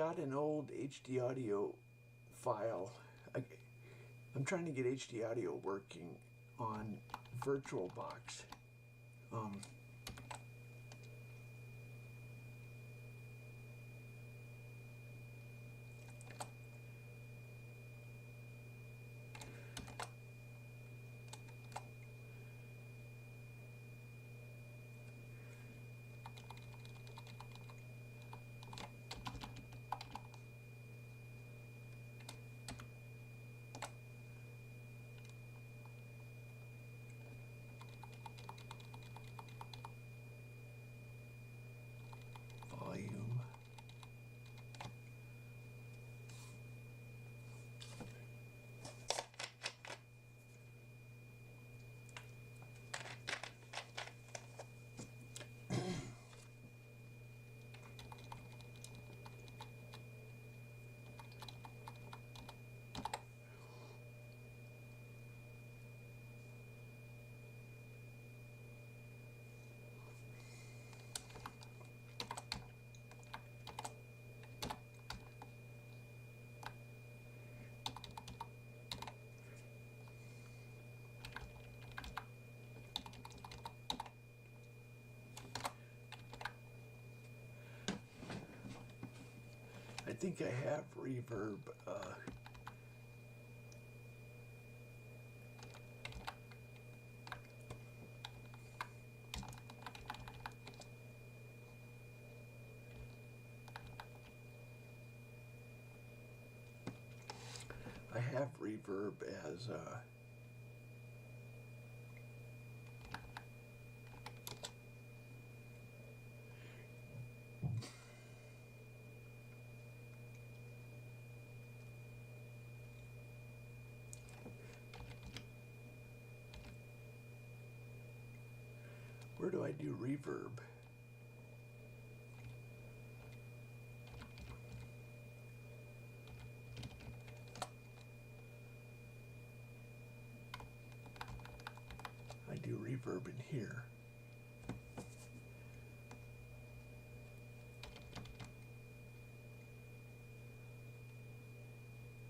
got an old HD audio file. I'm trying to get HD audio working on VirtualBox. Volume. I think I have reverb. I have reverb as where do I do reverb? I do reverb in here.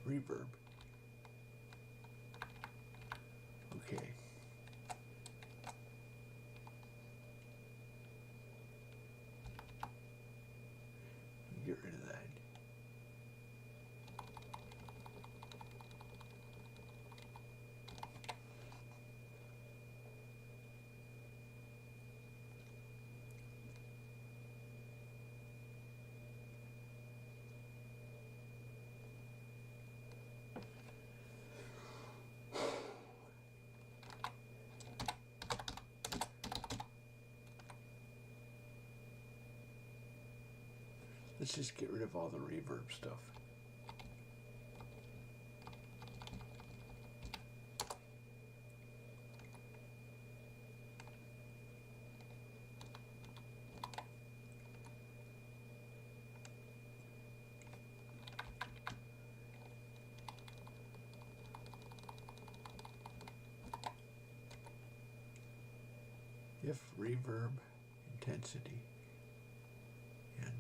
Reverb. Okay. Get rid of that. Let's just get rid of all the reverb stuff. If reverb intensity and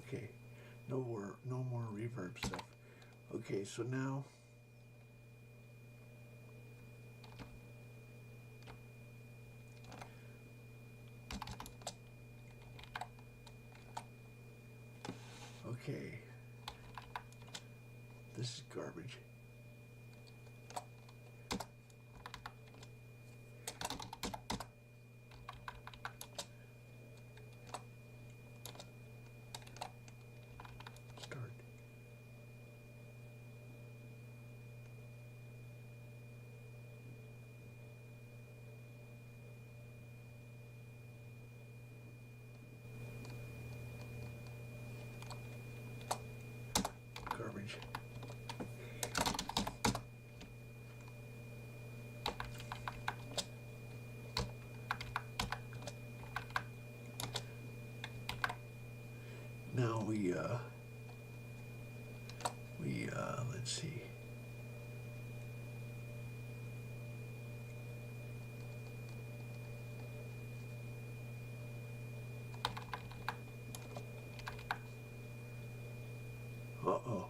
okay, no more reverb stuff. Okay, so now okay, this is garbage. Start. Garbage. now we let's see. Uh-oh.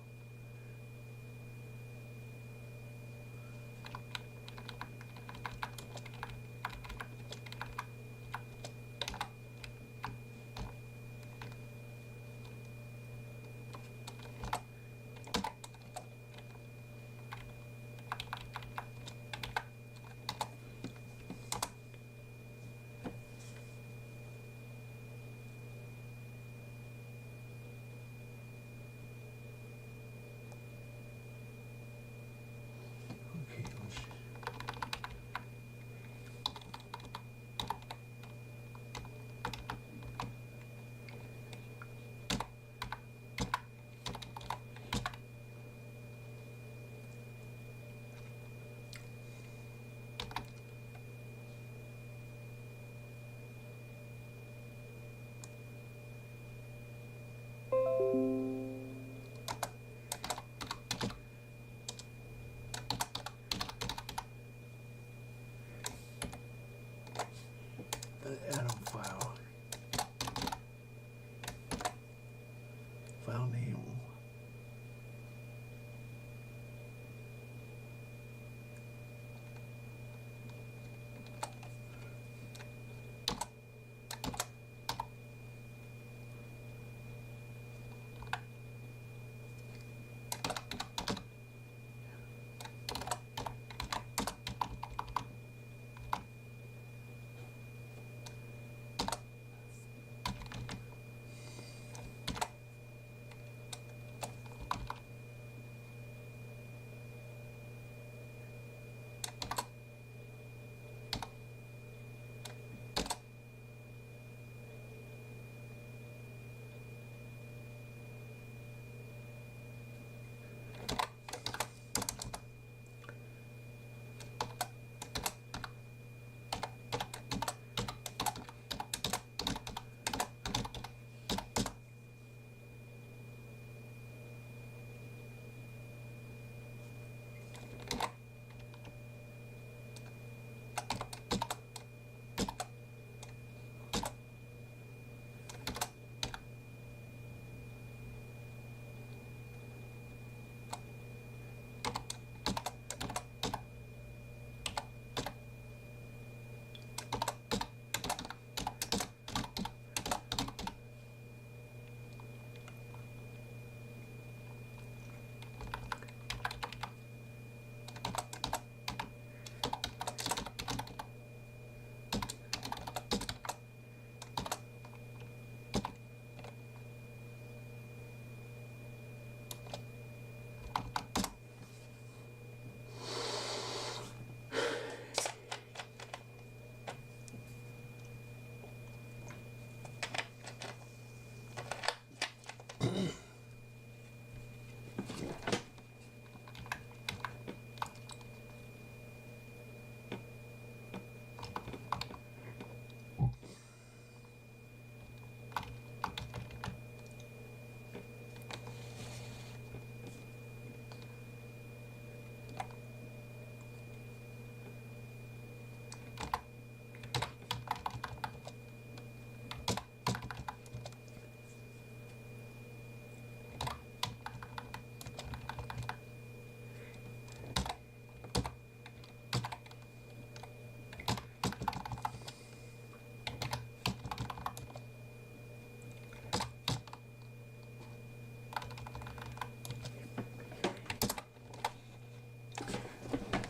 Atom file. File name.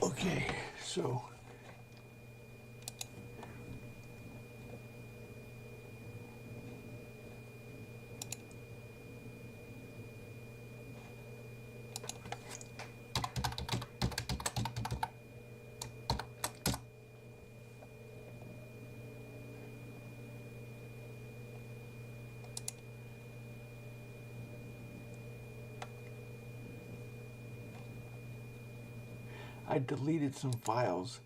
Okay, so I deleted some files,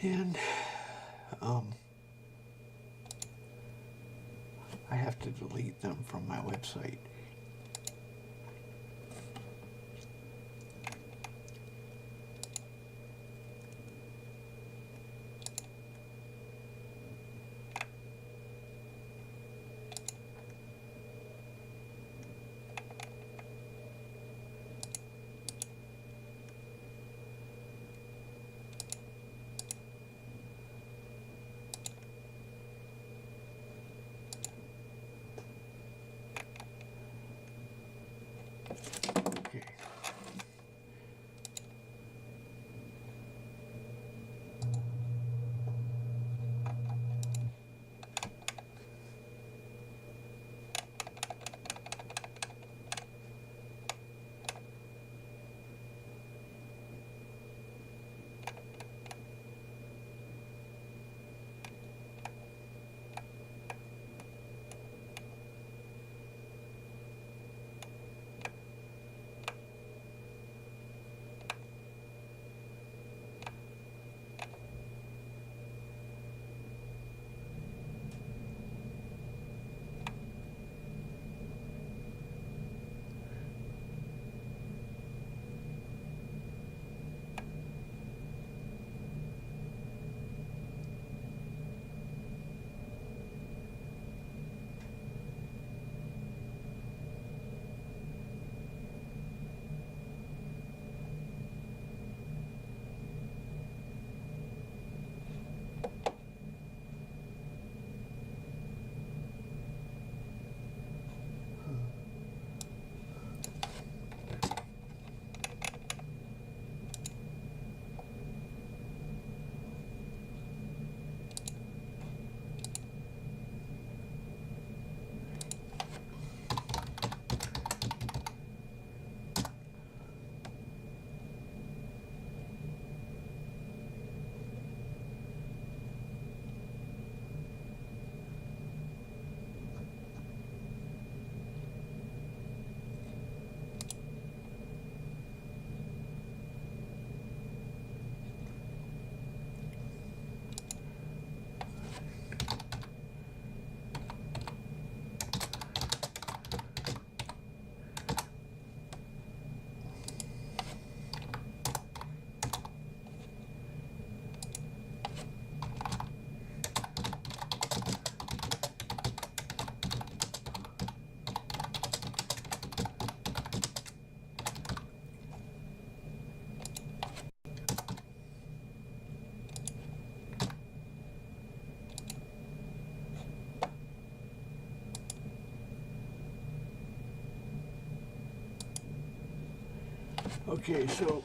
and I have to delete them from my website. Okay. Okay, so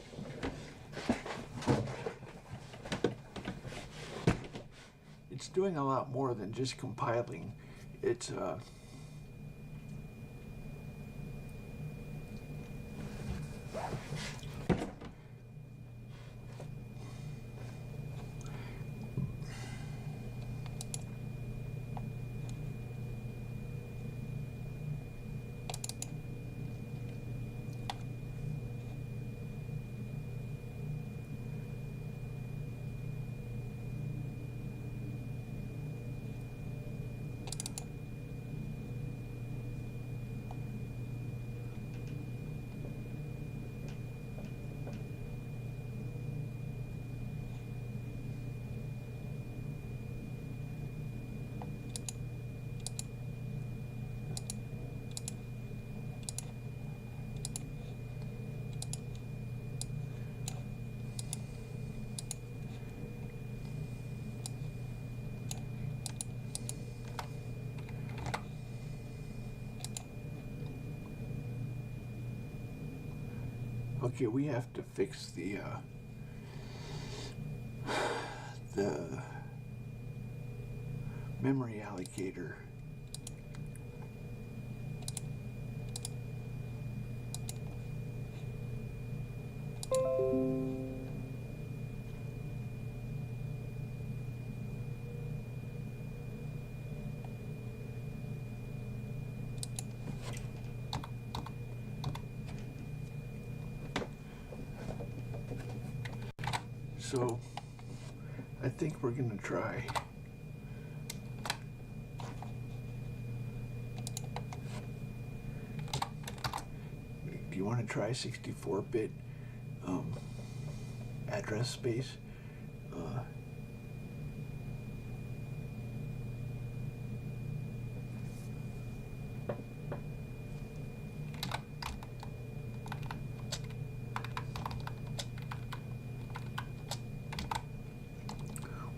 it's doing a lot more than just compiling. It's okay, we have to fix the memory allocator. So I think we're going to try to try 64-bit address space.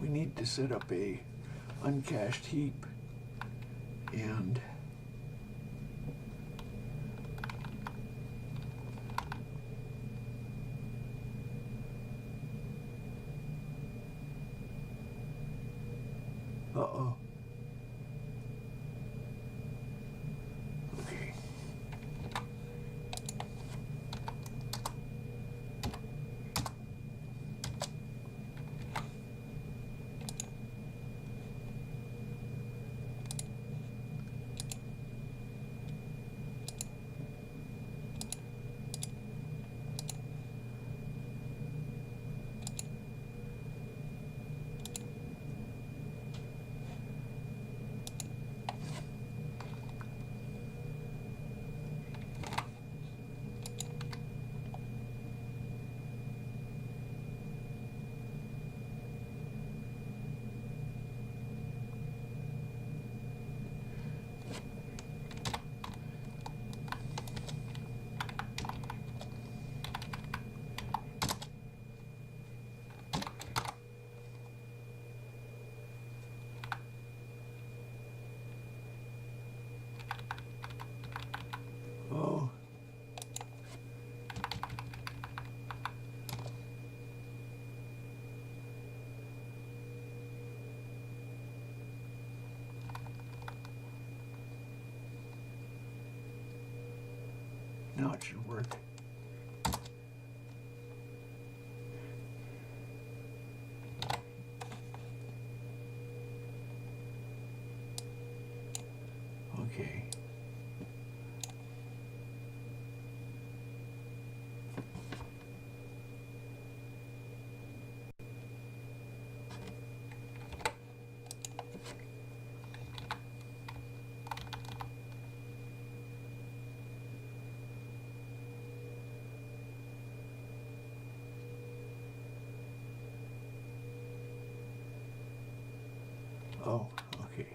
We need to set up a uncached heap, and uh-oh. Okay. Oh. Now it should work. Okay. Oh, okay.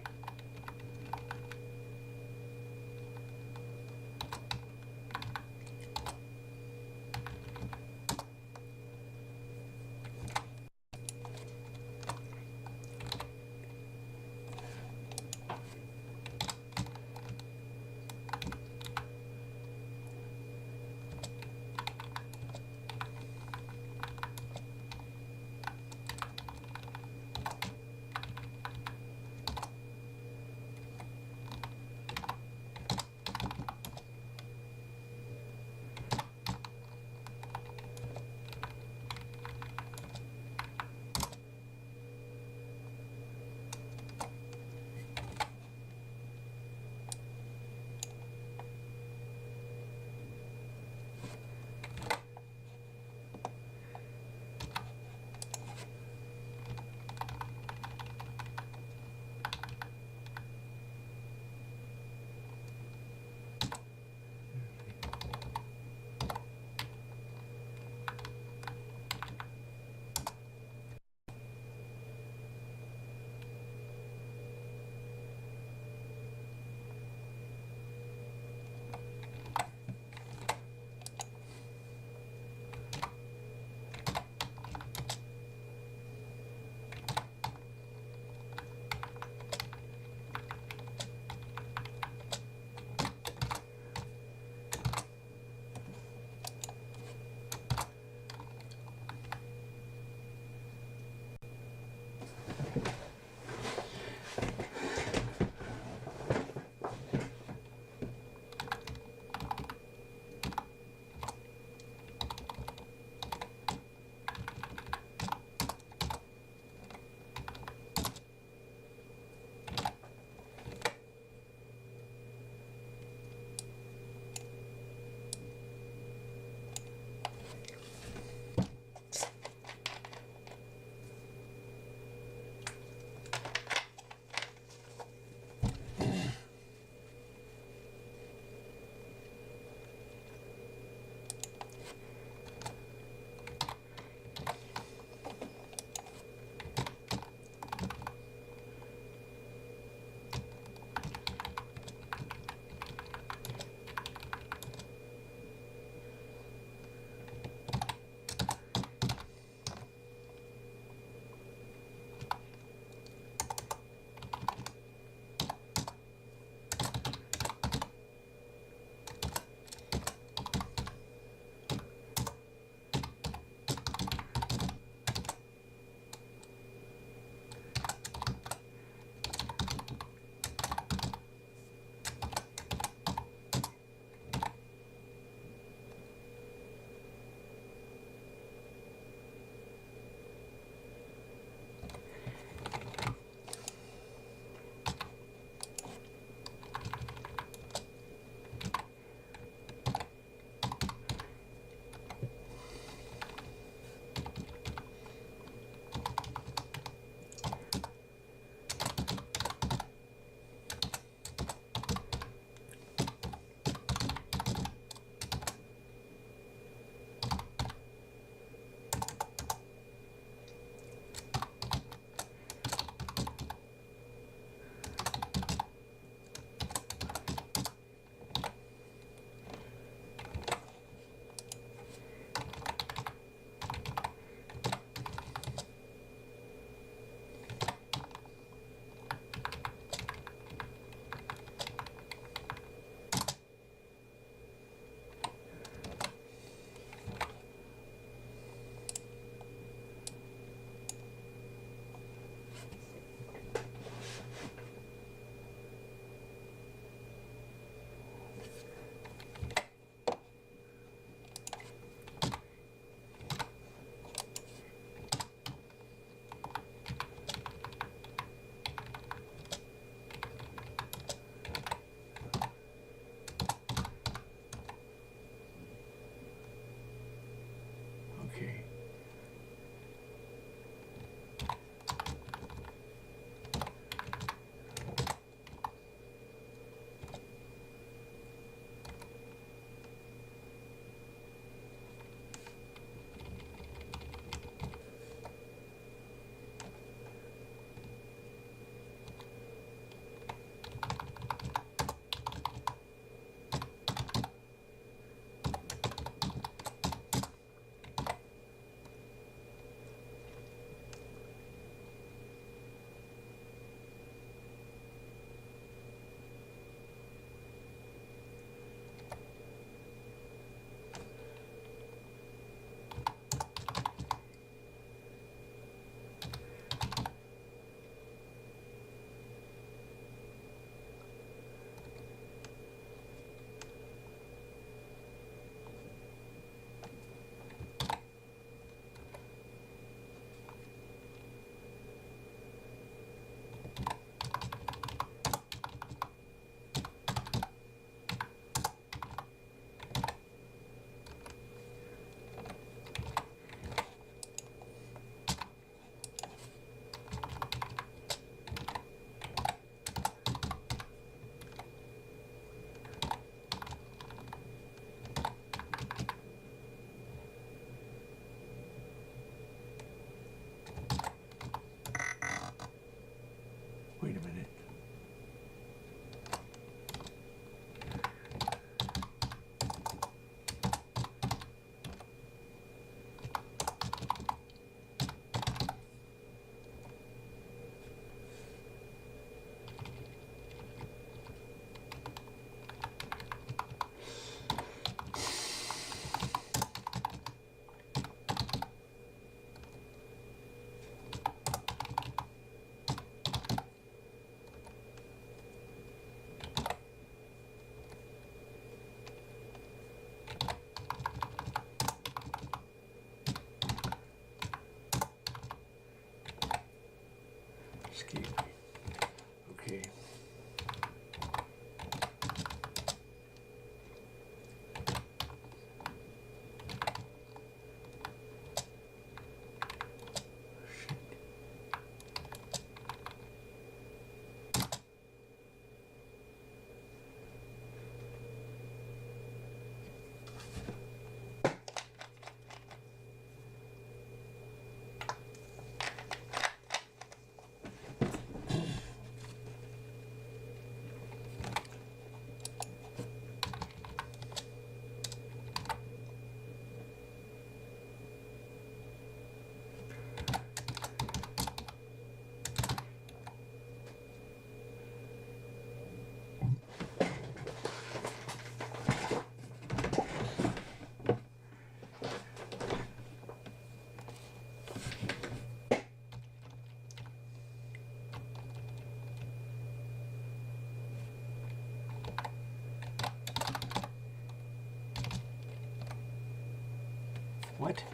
What?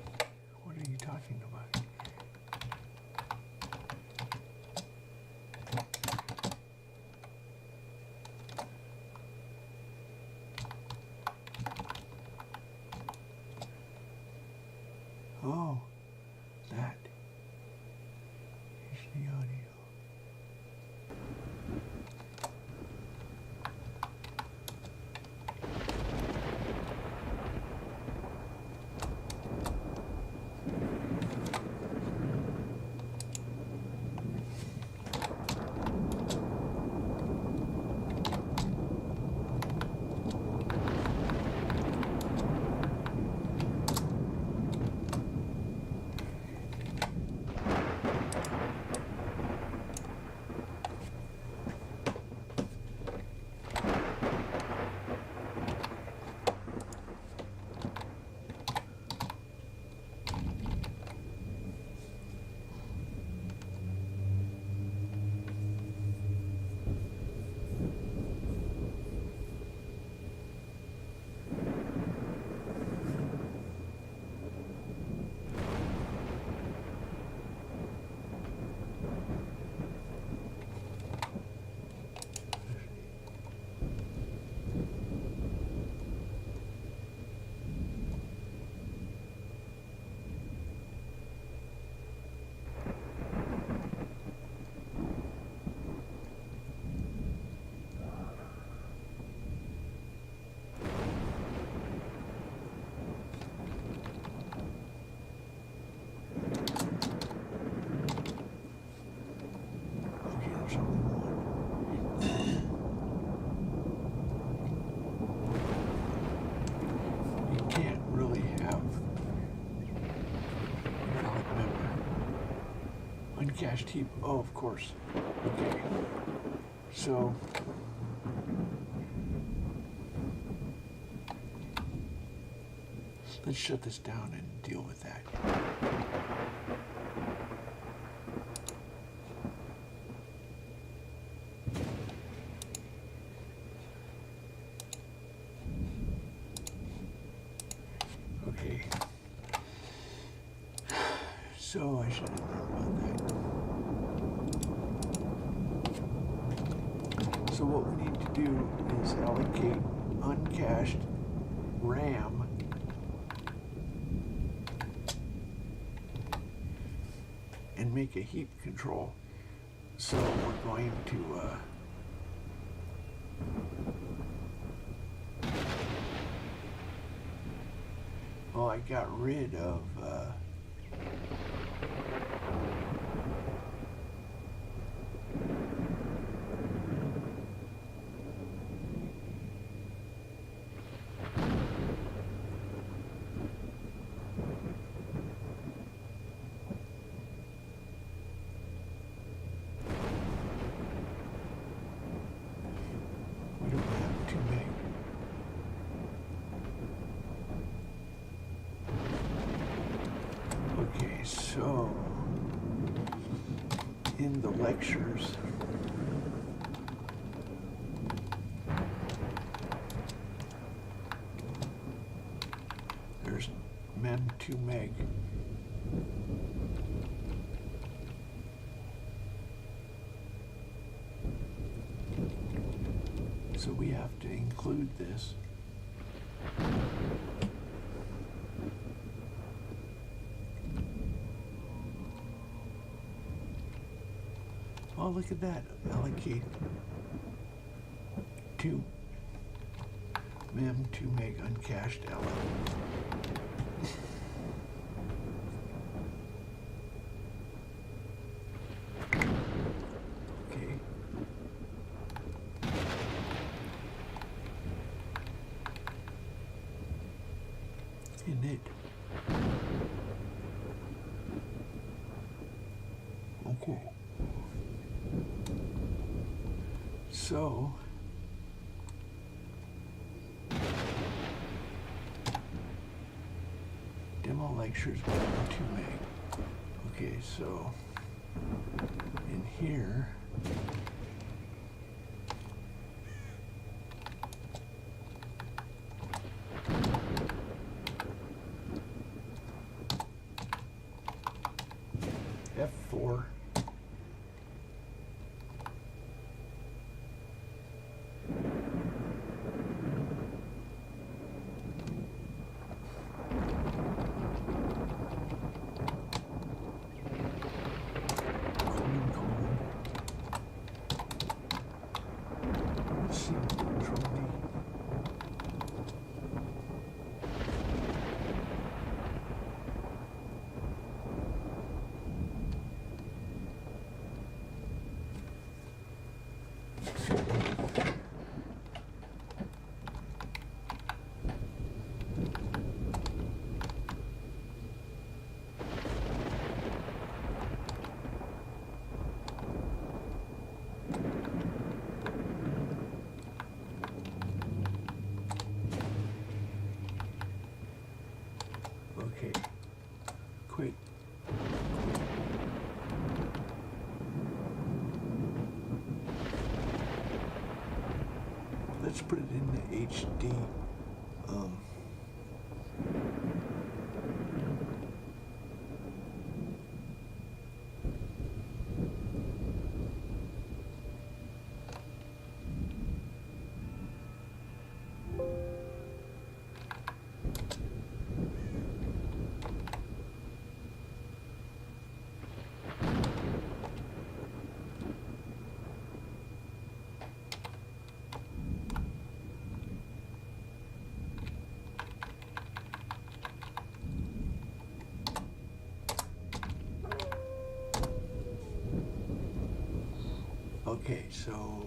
What are you talking about? Oh, that is the audio. Cached heap. Oh, of course. Okay. So let's shut this down and deal with that. Okay. So I should have known about that. So what we need to do is allocate uncached RAM and make a heap control. So we're going to well, I got rid of so in the lectures, there's mem 2 meg. So we have to include this. Oh, look at that. Allocate 2 mem 2 meg uncached LL. Okay. Init. Okay. So demo lectures 2 meg. Okay, so in here let's put it in the HD. Okay, so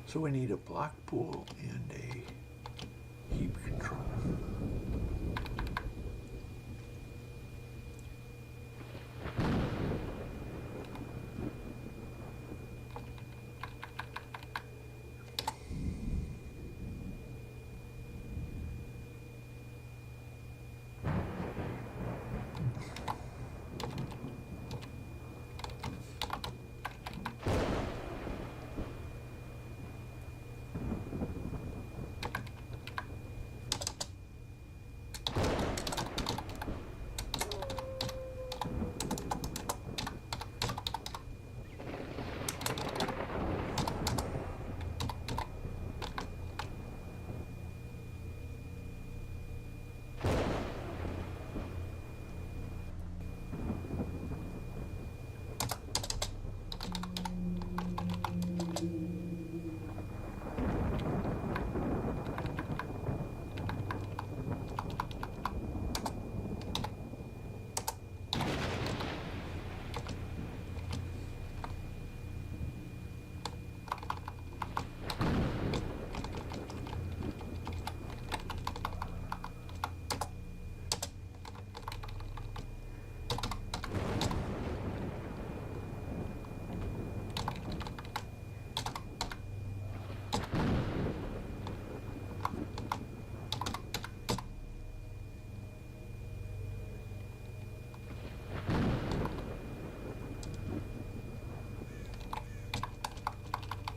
So we need a block pool and a heap control.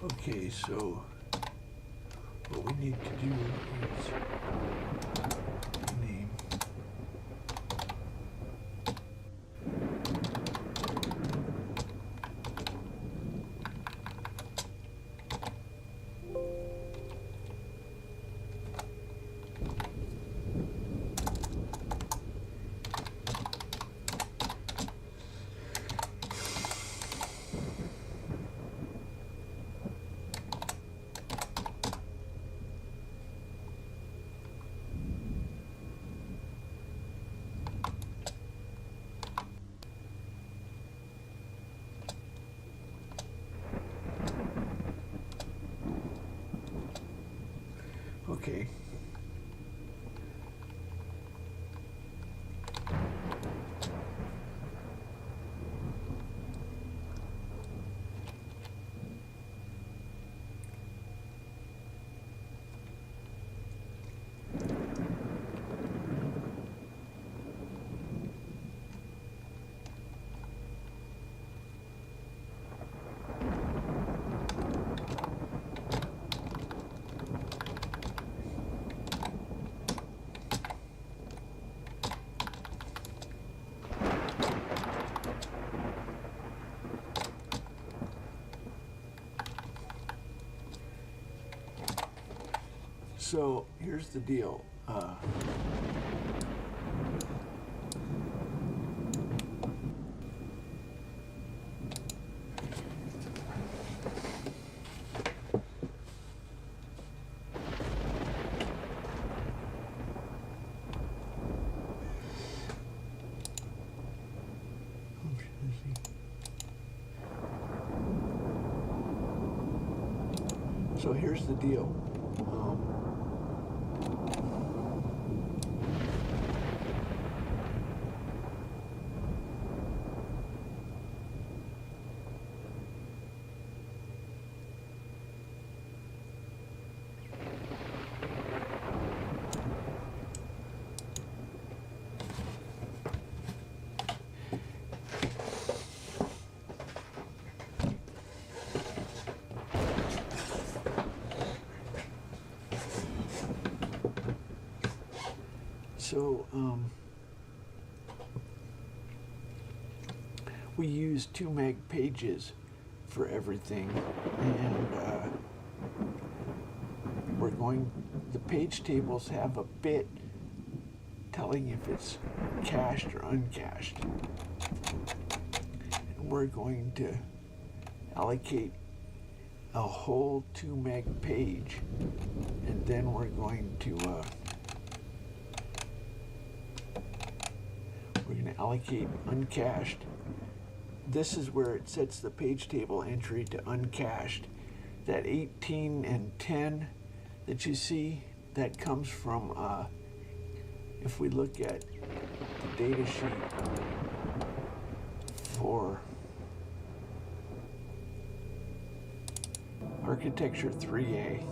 Okay, so what we need to do is name. Okay. So here's the deal. So here's the deal. So we use 2 meg pages for everything, and the page tables have a bit telling if it's cached or uncached. And we're going to allocate a whole 2 meg page, and then we're going to allocate uncached. This is where it sets the page table entry to uncached. That 18 and 10 that you see, that comes from, if we look at the data sheet for Architecture 3A,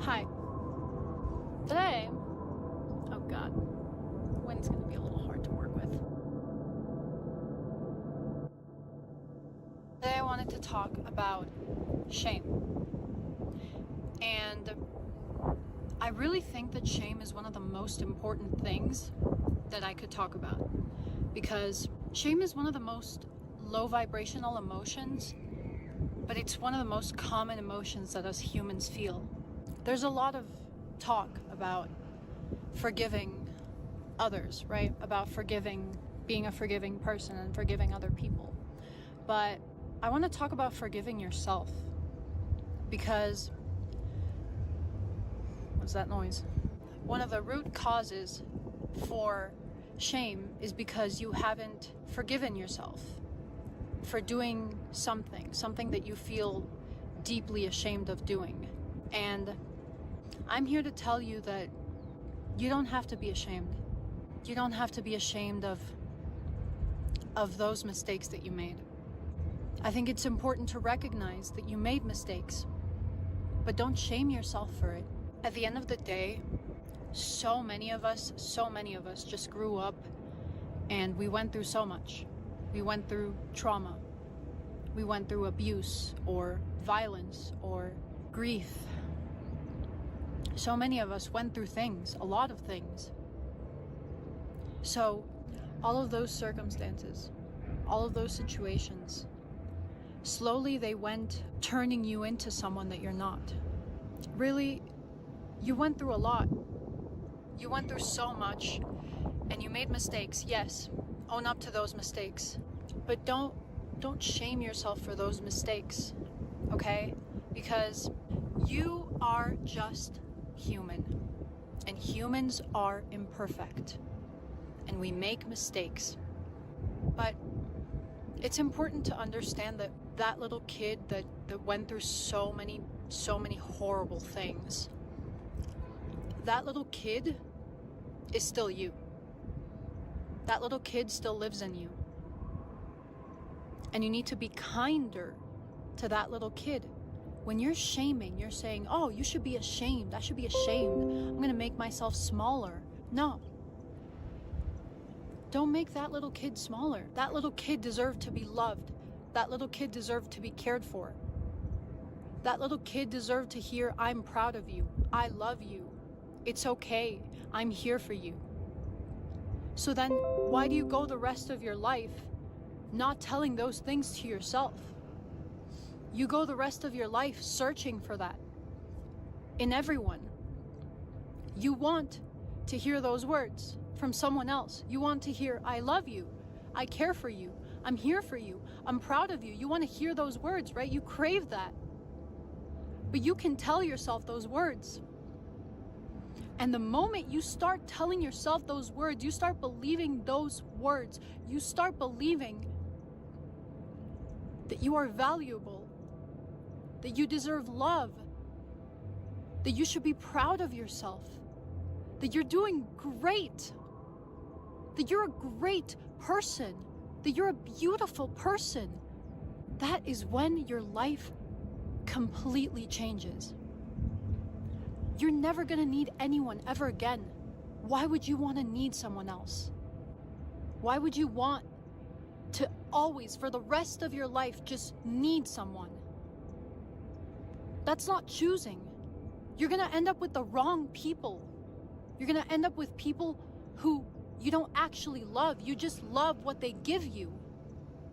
Hi. Today, oh god, wind's gonna be a little hard to work with. Today I wanted to talk about shame. And I really think that shame is one of the most important things that I could talk about. Because shame is one of the most low vibrational emotions, but it's one of the most common emotions that us humans feel. There's a lot of talk about forgiving others, right? About forgiving being a forgiving person and forgiving other people. But I want to talk about forgiving yourself, because what's that noise? One of the root causes for shame is because you haven't forgiven yourself for doing something that you feel deeply ashamed of doing. And I'm here to tell you that you don't have to be ashamed. You don't have to be ashamed of those mistakes that you made. I think it's important to recognize that you made mistakes, but don't shame yourself for it. At the end of the day, so many of us just grew up and we went through so much. We went through trauma. We went through abuse or violence or grief. So many of us went through things, a lot of things. So all of those circumstances, all of those situations, slowly they went turning you into someone that you're not. Really, you went through a lot. You went through so much and you made mistakes. Yes, own up to those mistakes. But don't shame yourself for those mistakes, okay? Because you are just human, and humans are imperfect, and we make mistakes. But it's important to understand that that little kid that went through so many horrible things, that little kid is still you. That little kid still lives in you. And you need to be kinder to that little kid. When you're shaming, you're saying, oh, you should be ashamed. I should be ashamed. I'm going to make myself smaller. No. Don't make that little kid smaller. That little kid deserved to be loved. That little kid deserved to be cared for. That little kid deserved to hear, I'm proud of you. I love you. It's okay. I'm here for you. So then why do you go the rest of your life not telling those things to yourself? You go the rest of your life searching for that in everyone. You want to hear those words from someone else. You want to hear, I love you, I care for you, I'm here for you, I'm proud of you. You want to hear those words, right? You crave that. But you can tell yourself those words. And the moment you start telling yourself those words, you start believing those words, you start believing that you are valuable, that you deserve love, that you should be proud of yourself, that you're doing great, that you're a great person, that you're a beautiful person. That is when your life completely changes. You're never gonna need anyone ever again. Why would you want to need someone else? Why would you want to always, for the rest of your life, just need someone? That's not choosing. You're gonna end up with the wrong people. You're gonna end up with people who you don't actually love. You just love what they give you.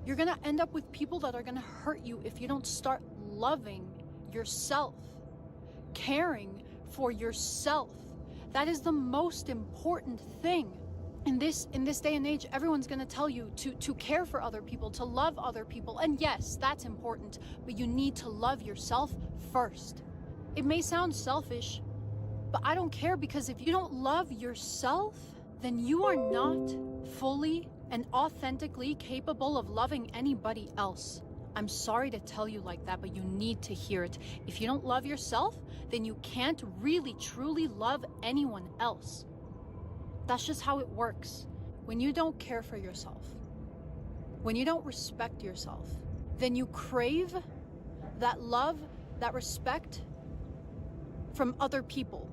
You're gonna end up with people that are gonna hurt you if you don't start loving yourself, caring for yourself. That is the most important thing. In this day and age, everyone's gonna tell you to care for other people, to love other people. And yes, that's important, but you need to love yourself first. It may sound selfish, but I don't care, because if you don't love yourself, then you are not fully and authentically capable of loving anybody else. I'm sorry to tell you like that, but you need to hear it. If you don't love yourself, then you can't really truly love anyone else. That's just how it works. When you don't care for yourself, when you don't respect yourself, then you crave that love, that respect from other people.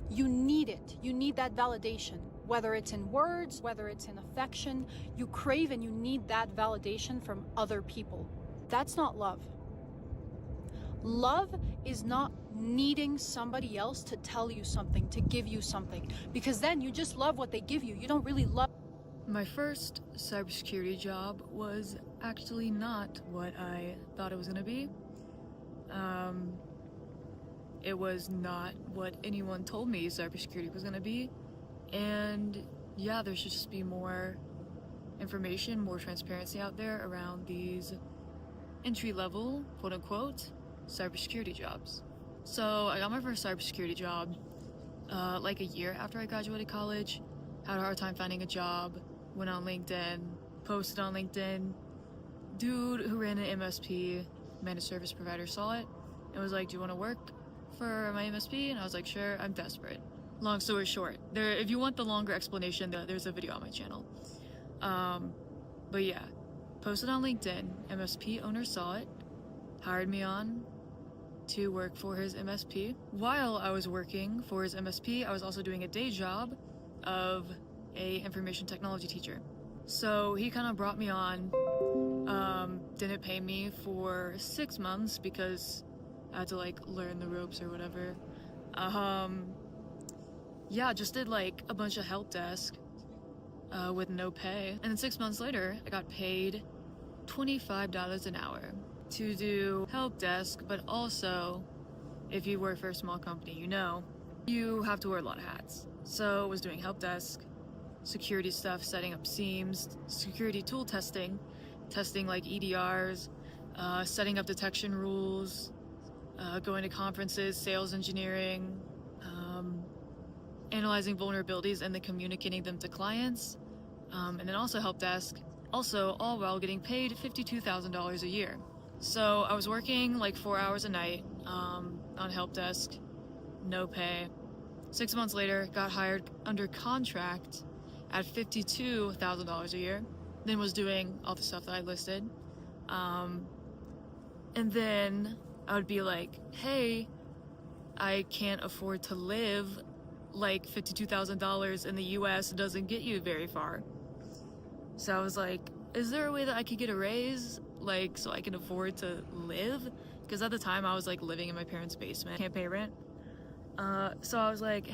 You need it. You need that validation. Whether it's in words, whether it's in affection, you crave and you need that validation from other people. That's not love. Love is not needing somebody else to tell you something, to give you something, because then you just love what they give you. You don't really love. My first cybersecurity job was actually not what I thought it was gonna be. It was not what anyone told me cybersecurity was gonna be. And yeah, there should just be more information, more transparency out there around these entry-level, quote-unquote, cybersecurity jobs. So I got my first cybersecurity job like a year after I graduated college. Had a hard time finding a job, went on LinkedIn, posted on LinkedIn. Dude who ran an MSP, managed service provider, saw it and was like, do you want to work for my MSP? And I was like, sure, I'm desperate. Long story short, if you want the longer explanation, there's a video on my channel. But yeah, posted on LinkedIn, MSP owner saw it, hired me on to work for his MSP. While I was working for his MSP, I was also doing a day job of a information technology teacher. So he kind of brought me on, didn't pay me for 6 months because I had to like learn the ropes or whatever. Yeah, just did like a bunch of help desk with no pay. And then 6 months later, I got paid $25 an hour to do help desk, but also if you work for a small company, you know, you have to wear a lot of hats. So I was doing help desk, security stuff, setting up seams, security tool testing, testing like EDRs, setting up detection rules, going to conferences, sales engineering, analyzing vulnerabilities and then communicating them to clients, and then also help desk, also all while getting paid $52,000 a year. So I was working like 4 hours a night on help desk, no pay. 6 months later, got hired under contract at $52,000 a year, then was doing all the stuff that I listed. And then I would be like, hey, I can't afford to live, like $52,000 in the US doesn't get you very far. So I was like, is there a way that I could get a raise, like so I can afford to live? Because at the time I was like living in my parents' basement, can't pay rent. So I was like,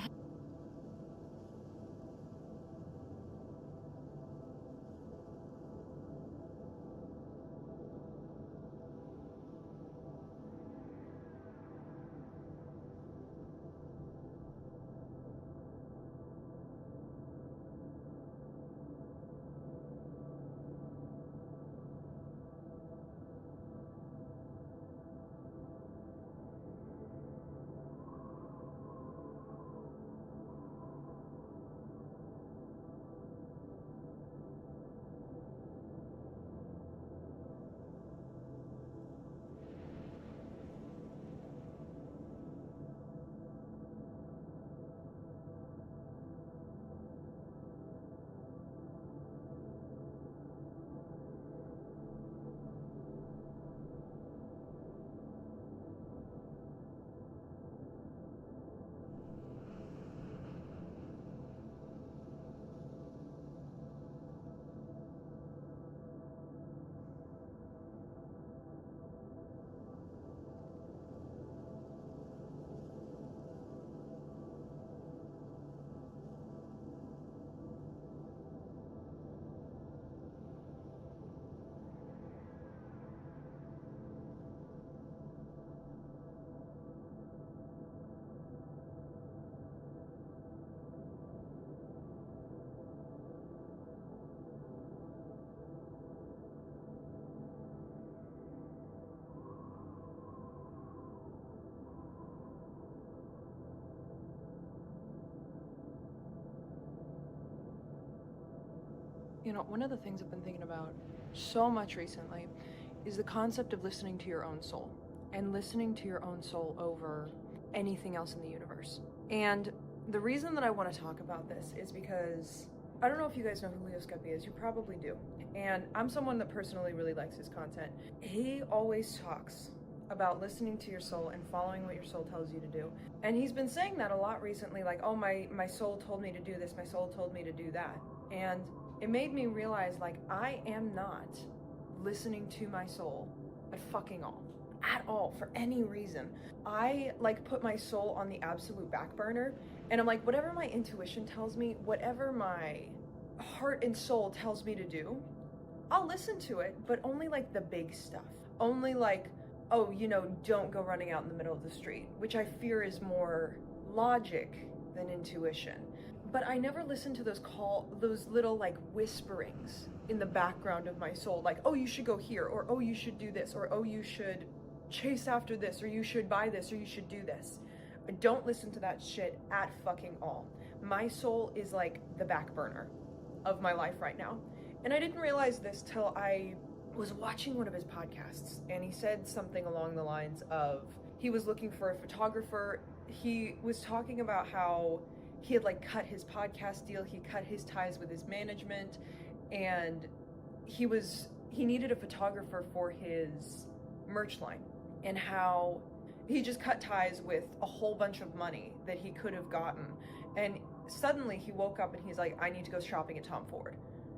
You know, one of the things I've been thinking about so much recently is the concept of listening to your own soul and listening to your own soul over anything else in the universe. And the reason that I want to talk about this is because I don't know if you guys know who Leo Skeppy is. You probably do. And I'm someone that personally really likes his content. He always talks about listening to your soul and following what your soul tells you to do. And he's been saying that a lot recently, like, oh, my soul told me to do this, my soul told me to do that. And it made me realize, like, I am not listening to my soul at fucking all. At all, for any reason. I, like, put my soul on the absolute back burner, and I'm like, whatever my intuition tells me, whatever my heart and soul tells me to do, I'll listen to it, but only, like, the big stuff. Only, like, oh, you know, don't go running out in the middle of the street, which I fear is more logic than intuition. but I never listened to those little like whisperings in the background of my soul, like, oh, you should go here, or oh, you should do this, or oh, you should chase after this, or you should buy this, or you should do this. I don't listen to that shit at fucking all. My soul is like the back burner of my life right now. And I didn't realize this till I was watching one of his podcasts, and he said something along the lines of, he was looking for a photographer. He was talking about how he had like cut his podcast deal, he cut his ties with his management, and he needed a photographer for his merch line, and how he just cut ties with a whole bunch of money that he could have gotten. And suddenly he woke up and he's like, I need to go shopping at Tom Ford.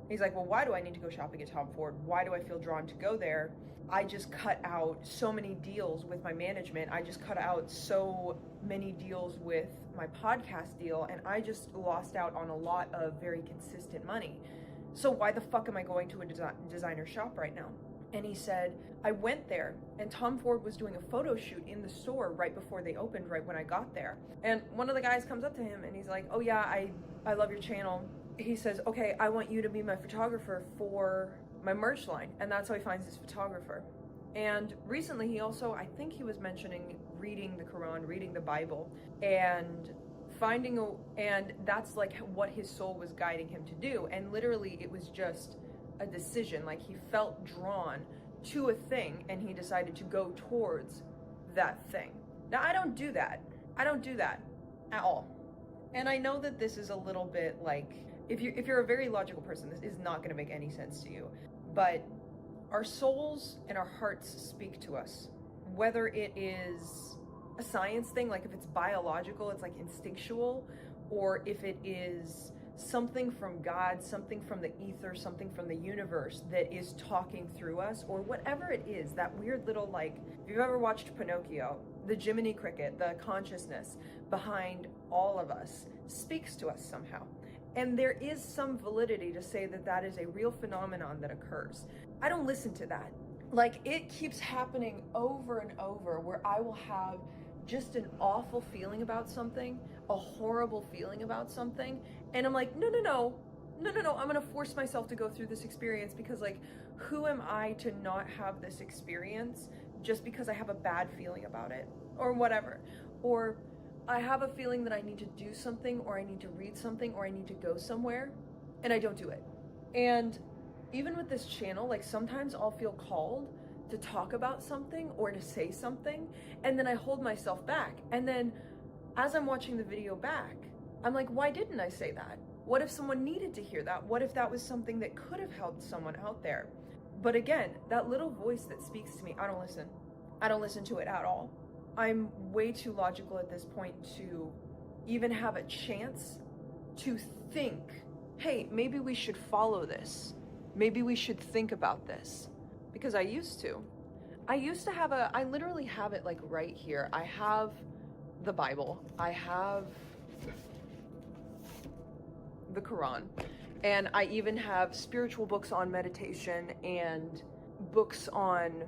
He's like, well, why do I need to go shopping at Tom Ford? Why do I feel drawn to go there? I just cut out so many deals with my management. I just cut out so many deals with my podcast deal, and I just lost out on a lot of very consistent money. So why the fuck am I going to a designer shop right now? And he said, I went there and Tom Ford was doing a photo shoot in the store right before they opened, right when I got there. And one of the guys comes up to him and he's like, oh yeah, I love your channel. He says, okay, I want you to be my photographer for my merch line. And that's how he finds his photographer. And recently he also, I think he was mentioning reading the Quran, reading the Bible, and and that's like what his soul was guiding him to do. And literally it was just a decision, like he felt drawn to a thing and he decided to go towards that thing. Now I don't do that at all. And I know that this is a little bit like, if you're a very logical person, this is not going to make any sense to you, but our souls and our hearts speak to us, whether it is a science thing, like if it's biological, it's like instinctual, or if it is something from God, something from the ether, something from the universe that is talking through us, or whatever it is, that weird little, like, if you've ever watched Pinocchio, the Jiminy Cricket, the consciousness behind all of us speaks to us somehow. And there is some validity to say that that is a real phenomenon that occurs. I don't listen to that. Like, it keeps happening over and over where I will have just an awful feeling about something, a horrible feeling about something, and I'm like, no, I'm gonna force myself to go through this experience because, like, who am I to not have this experience just because I have a bad feeling about it or whatever? Or I have a feeling that I need to do something, or I need to read something, or I need to go somewhere, and I don't do it. And even with this channel, like, sometimes I'll feel called to talk about something or to say something, and then I hold myself back. And then as I'm watching the video back, I'm like, why didn't I say that? What if someone needed to hear that? What if that was something that could have helped someone out there? But again, that little voice that speaks to me, I don't listen. I don't listen to it at all. I'm way too logical at this point to even have a chance to think, hey, maybe we should follow this. Maybe we should think about this. Because I used to have I literally have it like right here. I have the Bible, I have the Quran, and I even have spiritual books on meditation and books on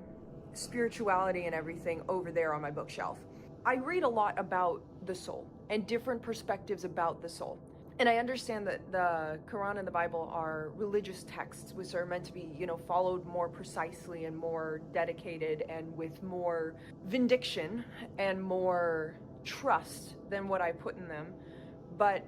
spirituality and everything over there on my bookshelf. I read a lot about the soul and different perspectives about the soul. And I understand that the Quran and the Bible are religious texts which are meant to be, followed more precisely and more dedicated and with more vindication and more trust than what I put in them. But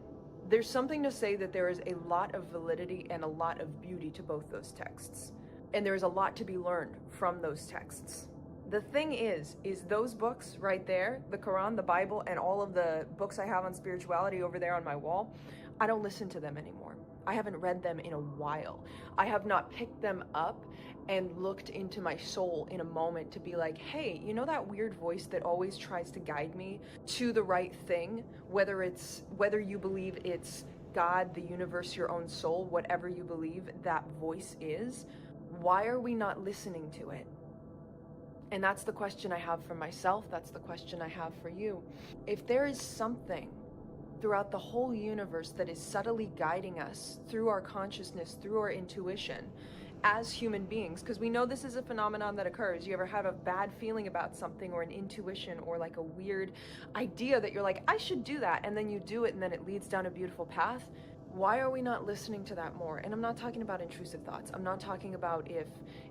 there's something to say that there is a lot of validity and a lot of beauty to both those texts. And there's a lot to be learned from those texts. The thing is those books right there, the Quran, the Bible, and all of the books I have on spirituality over there on my wall, I don't listen to them anymore. I haven't read them in a while. I have not picked them up and looked into my soul in a moment to be like, hey, you know that weird voice that always tries to guide me to the right thing, whether you believe it's God, the universe, your own soul, whatever you believe that voice is, why are we not listening to it? And that's the question I have for myself. That's the question I have for you. If there is something throughout the whole universe that is subtly guiding us through our consciousness, through our intuition, as human beings, because we know this is a phenomenon that occurs. You ever have a bad feeling about something, or an intuition, or like a weird idea that you're like, I should do that, and then you do it and then it leads down a beautiful path? Why are we not listening to that more? And I'm not talking about intrusive thoughts. I'm not talking about if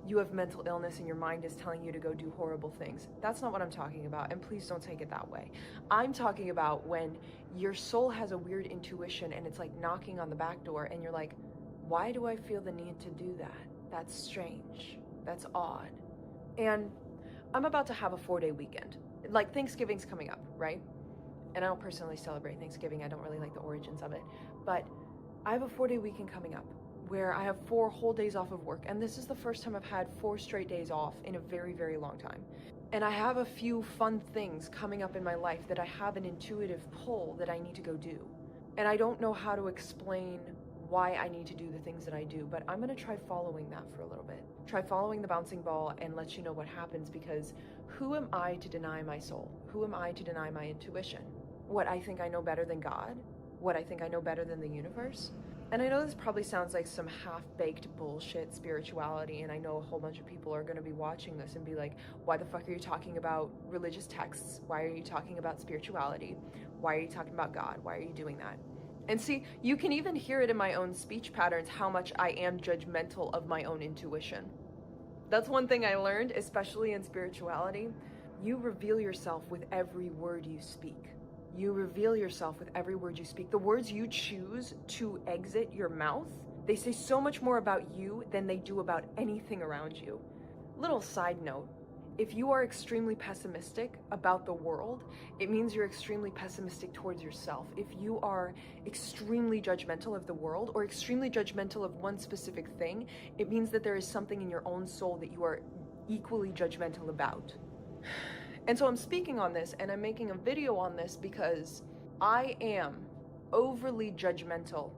you have mental illness and your mind is telling you to go do horrible things. That's not what I'm talking about, and please don't take it that way. I'm talking about when your soul has a weird intuition and it's like knocking on the back door and you're like, why do I feel the need to do that? That's strange. That's odd. And I'm about to have a 4-day weekend. Like, Thanksgiving's coming up, right? And I don't personally celebrate Thanksgiving. I don't really like the origins of it. But I have a 4-day weekend coming up where I have 4 whole days off of work. And this is the first time I've had 4 straight days off in a very, very long time. And I have a few fun things coming up in my life that I have an intuitive pull that I need to go do. And I don't know how to explain why I need to do the things that I do, but I'm gonna try following that for a little bit. Try following the bouncing ball and let you know what happens, because who am I to deny my soul? Who am I to deny my intuition? What, I think I know better than God? What, I think I know better than the universe? And I know this probably sounds like some half-baked bullshit spirituality, and I know a whole bunch of people are gonna be watching this and be like, why the fuck are you talking about religious texts? Why are you talking about spirituality? Why are you talking about God? Why are you doing that? And see, you can even hear it in my own speech patterns, how much I am judgmental of my own intuition. That's one thing I learned, especially in spirituality. You reveal yourself with every word you speak. You reveal yourself with every word you speak. The words you choose to exit your mouth, they say so much more about you than they do about anything around you. Little side note, if you are extremely pessimistic about the world, it means you're extremely pessimistic towards yourself. If you are extremely judgmental of the world, or extremely judgmental of one specific thing, it means that there is something in your own soul that you are equally judgmental about. And so I'm speaking on this, and I'm making a video on this because I am overly judgmental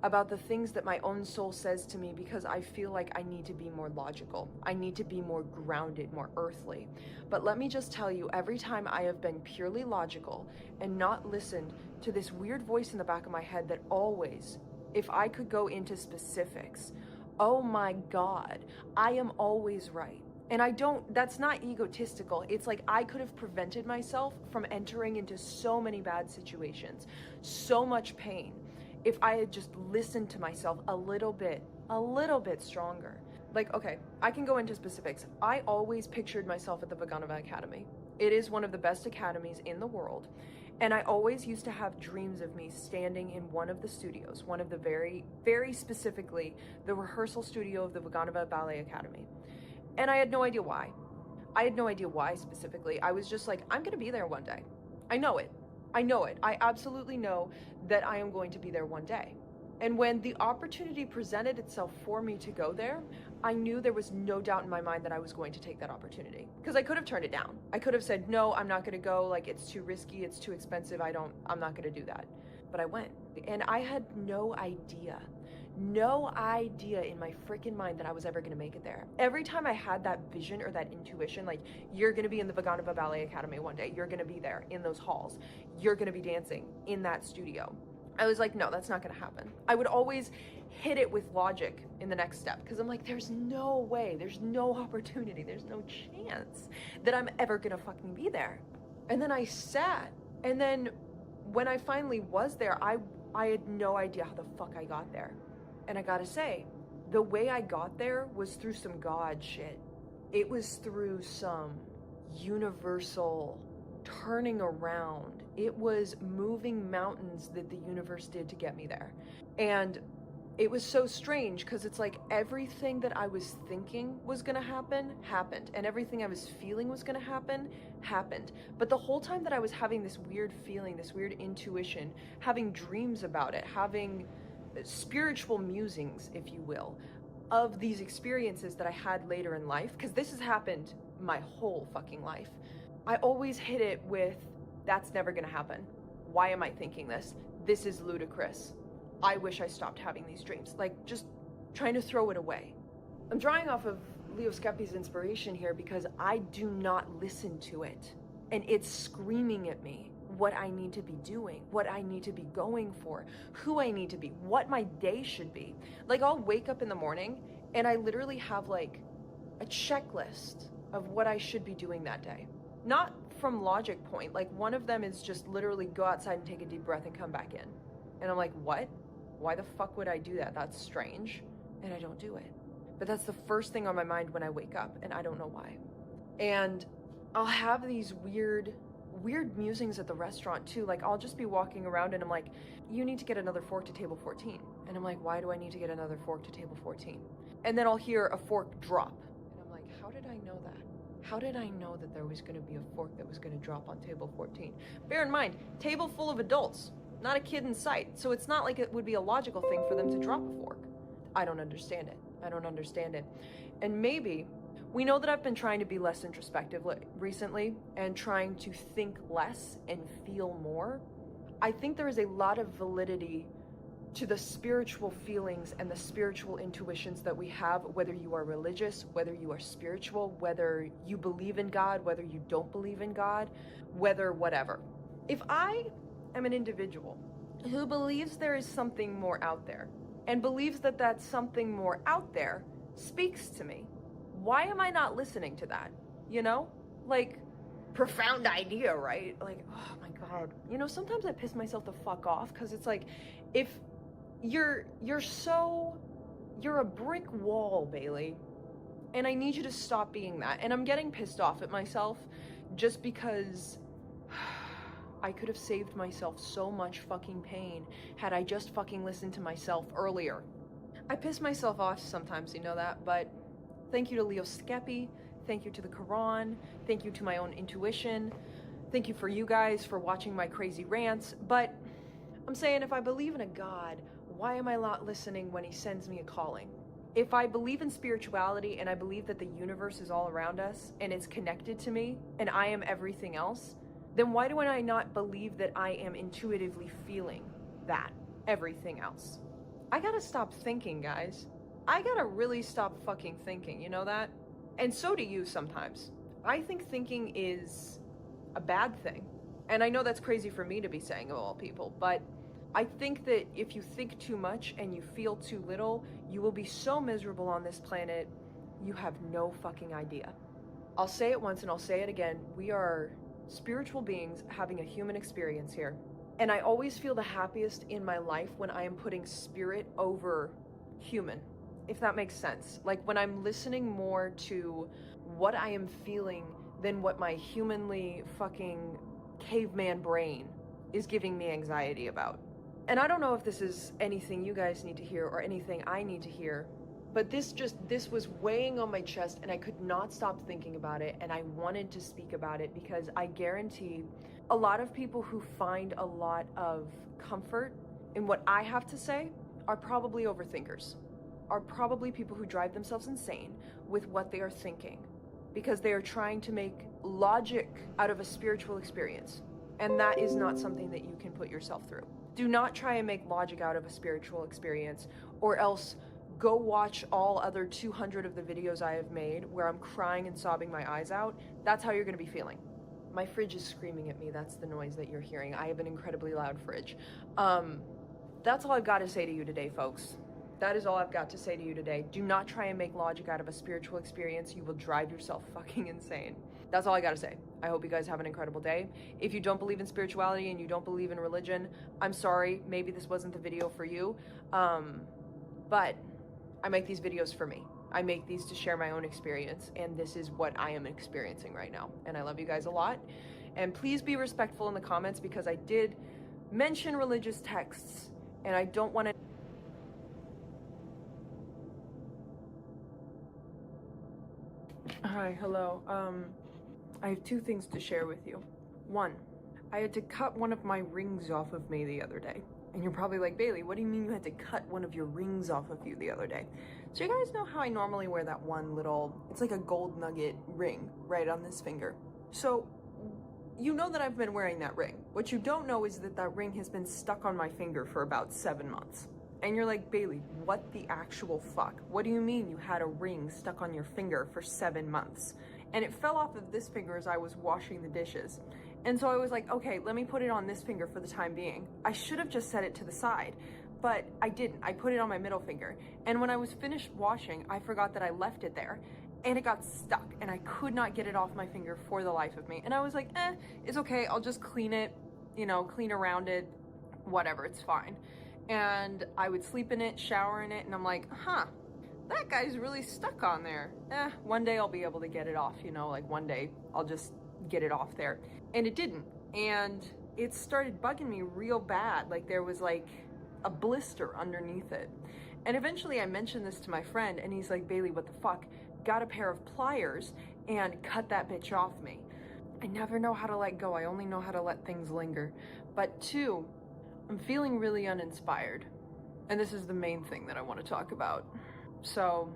about the things that my own soul says to me, because I feel like I need to be more logical. I need to be more grounded, more earthly. But let me just tell you, every time I have been purely logical and not listened to this weird voice in the back of my head that always, if I could go into specifics, oh my God, I am always right. And I don't, that's not egotistical. It's like I could have prevented myself from entering into so many bad situations, so much pain, if I had just listened to myself a little bit stronger. Like, okay, I can go into specifics. I always pictured myself at the Vaganova Academy. It is one of the best academies in the world. And I always used to have dreams of me standing in one of the studios, one of the very, very specifically, the rehearsal studio of the Vaganova Ballet Academy. And I had no idea why. I had no idea why specifically. I was just like, I'm gonna be there one day. I know it. I know it. I absolutely know that I am going to be there one day. And when the opportunity presented itself for me to go there, I knew there was no doubt in my mind that I was going to take that opportunity. Because I could have turned it down. I could have said, no, I'm not gonna go, like, it's too risky, it's too expensive, I'm not gonna do that. But I went. And I had no idea in my freaking mind that I was ever gonna make it there. Every time I had that vision or that intuition, like, you're gonna be in the Vaganova Ballet Academy one day, you're gonna be there in those halls, you're gonna be dancing in that studio, I was like, no, that's not gonna happen. I would always hit it with logic in the next step, because I'm like, there's no way, there's no opportunity, there's no chance that I'm ever gonna fucking be there. And then I sat, and then when I finally was there, I had no idea how the fuck I got there. And I gotta say, the way I got there was through some God shit. It was through some universal turning around. It was moving mountains that the universe did to get me there. And it was so strange, because it's like everything that I was thinking was gonna happen, happened. And everything I was feeling was gonna happen, happened. But the whole time that I was having this weird feeling, this weird intuition, having dreams about it, having spiritual musings, if you will, of these experiences that I had later in life, because this has happened my whole fucking life, I always hit it with, that's never gonna happen. Why am I thinking this? This is ludicrous. I wish I stopped having these dreams. Like, just trying to throw it away. I'm drawing off of Leo Skepi's inspiration here because I do not listen to it. And it's screaming at me what I need to be doing, what I need to be going for, who I need to be, what my day should be. Like, I'll wake up in the morning And I literally have like a checklist of what I should be doing that day. Not from logic point, like one of them is just literally go outside and take a deep breath and come back in. And I'm like, what? Why the fuck would I do that? That's strange. And I don't do it. But that's the first thing on my mind when I wake up, and I don't know why. And I'll have these weird musings at the restaurant too. Like I'll just be walking around and I'm like, you need to get another fork to table 14. And I'm like, why do I need to get another fork to table 14? And then I'll hear a fork drop. And I'm like, how did I know that? How did I know that there was going to be a fork that was going to drop on table 14? Bear in mind, table full of adults, not a kid in sight. So it's not like it would be a logical thing for them to drop a fork. I don't understand it. I don't understand it. And maybe we know that I've been trying to be less introspective recently and trying to think less and feel more. I think there is a lot of validity to the spiritual feelings and the spiritual intuitions that we have, whether you are religious, whether you are spiritual, whether you believe in God, whether you don't believe in God, whether whatever. If I am an individual who believes there is something more out there and believes that that something more out there speaks to me, why am I not listening to that? You know, like profound idea, right? Like, oh my God, you know, sometimes I piss myself the fuck off because it's like, if you're a brick wall, Bailey, and I need you to stop being that. And I'm getting pissed off at myself just because I could have saved myself so much fucking pain had I just fucking listened to myself earlier. I piss myself off sometimes, you know that, but thank you to Leo Skepi, thank you to the Quran, thank you to my own intuition, thank you for you guys for watching my crazy rants. But I'm saying, if I believe in a God, why am I not listening when he sends me a calling? If I believe in spirituality and I believe that the universe is all around us and it's connected to me and I am everything else, then why do I not believe that I am intuitively feeling that everything else? I gotta stop thinking, guys. I gotta really stop fucking thinking, you know that? And so do you sometimes. I think thinking is a bad thing. And I know that's crazy for me to be saying of all people, but I think that if you think too much and you feel too little, you will be so miserable on this planet, you have no fucking idea. I'll say it once and I'll say it again. We are spiritual beings having a human experience here. And I always feel the happiest in my life when I am putting spirit over human, if that makes sense. Like when I'm listening more to what I am feeling than what my humanly fucking caveman brain is giving me anxiety about. And I don't know if this is anything you guys need to hear or anything I need to hear, but this was weighing on my chest and I could not stop thinking about it, and I wanted to speak about it because I guarantee a lot of people who find a lot of comfort in what I have to say are probably overthinkers, are probably people who drive themselves insane with what they are thinking because they are trying to make logic out of a spiritual experience. And that is not something that you can put yourself through. Do not try and make logic out of a spiritual experience, or else go watch all other 200 of the videos I have made where I'm crying and sobbing my eyes out. That's how you're gonna be feeling. My fridge is screaming at me. That's the noise that you're hearing. I have an incredibly loud fridge. That's all I've got to say to you today, folks. That is all I've got to say to you today. Do not try and make logic out of a spiritual experience. You will drive yourself fucking insane. That's all I gotta say. I hope you guys have an incredible day. If you don't believe in spirituality and you don't believe in religion, I'm sorry, maybe this wasn't the video for you. But I make these videos for me. I make these to share my own experience, and this is what I am experiencing right now. And I love you guys a lot. And please be respectful in the comments because I did mention religious texts, and I don't want to. Hi, hello. I have two things to share with you. One, I had to cut one of my rings off of me the other day. And you're probably like, Bailey, what do you mean you had to cut one of your rings off of you the other day? So you guys know how I normally wear that one little, it's like a gold nugget ring right on this finger. So you know that I've been wearing that ring. What you don't know is that that ring has been stuck on my finger for about 7 months. And you're like, Bailey, what the actual fuck? What do you mean you had a ring stuck on your finger for 7 months? And it fell off of this finger as I was washing the dishes. And so I was like, okay, let me put it on this finger for the time being. I should have just set it to the side. but I didn't. I put it on my middle finger. And when I was finished washing, I forgot that I left it there. And it got stuck, and I could not get it off my finger for the life of me. And I was like, it's okay, I'll just clean it, you know, clean around it, whatever, it's fine. And I would sleep in it, shower in it, and I'm like, that guy's really stuck on there. One day I'll be able to get it off, you know, like one day I'll just get it off there. And it didn't. And it started bugging me real bad. Like there was like a blister underneath it. And eventually I mentioned this to my friend, and he's like, Bailey, what the fuck? Got a pair of pliers and cut that bitch off me. I never know how to let go. I only know how to let things linger. But 2, I'm feeling really uninspired. And this is the main thing that I want to talk about. So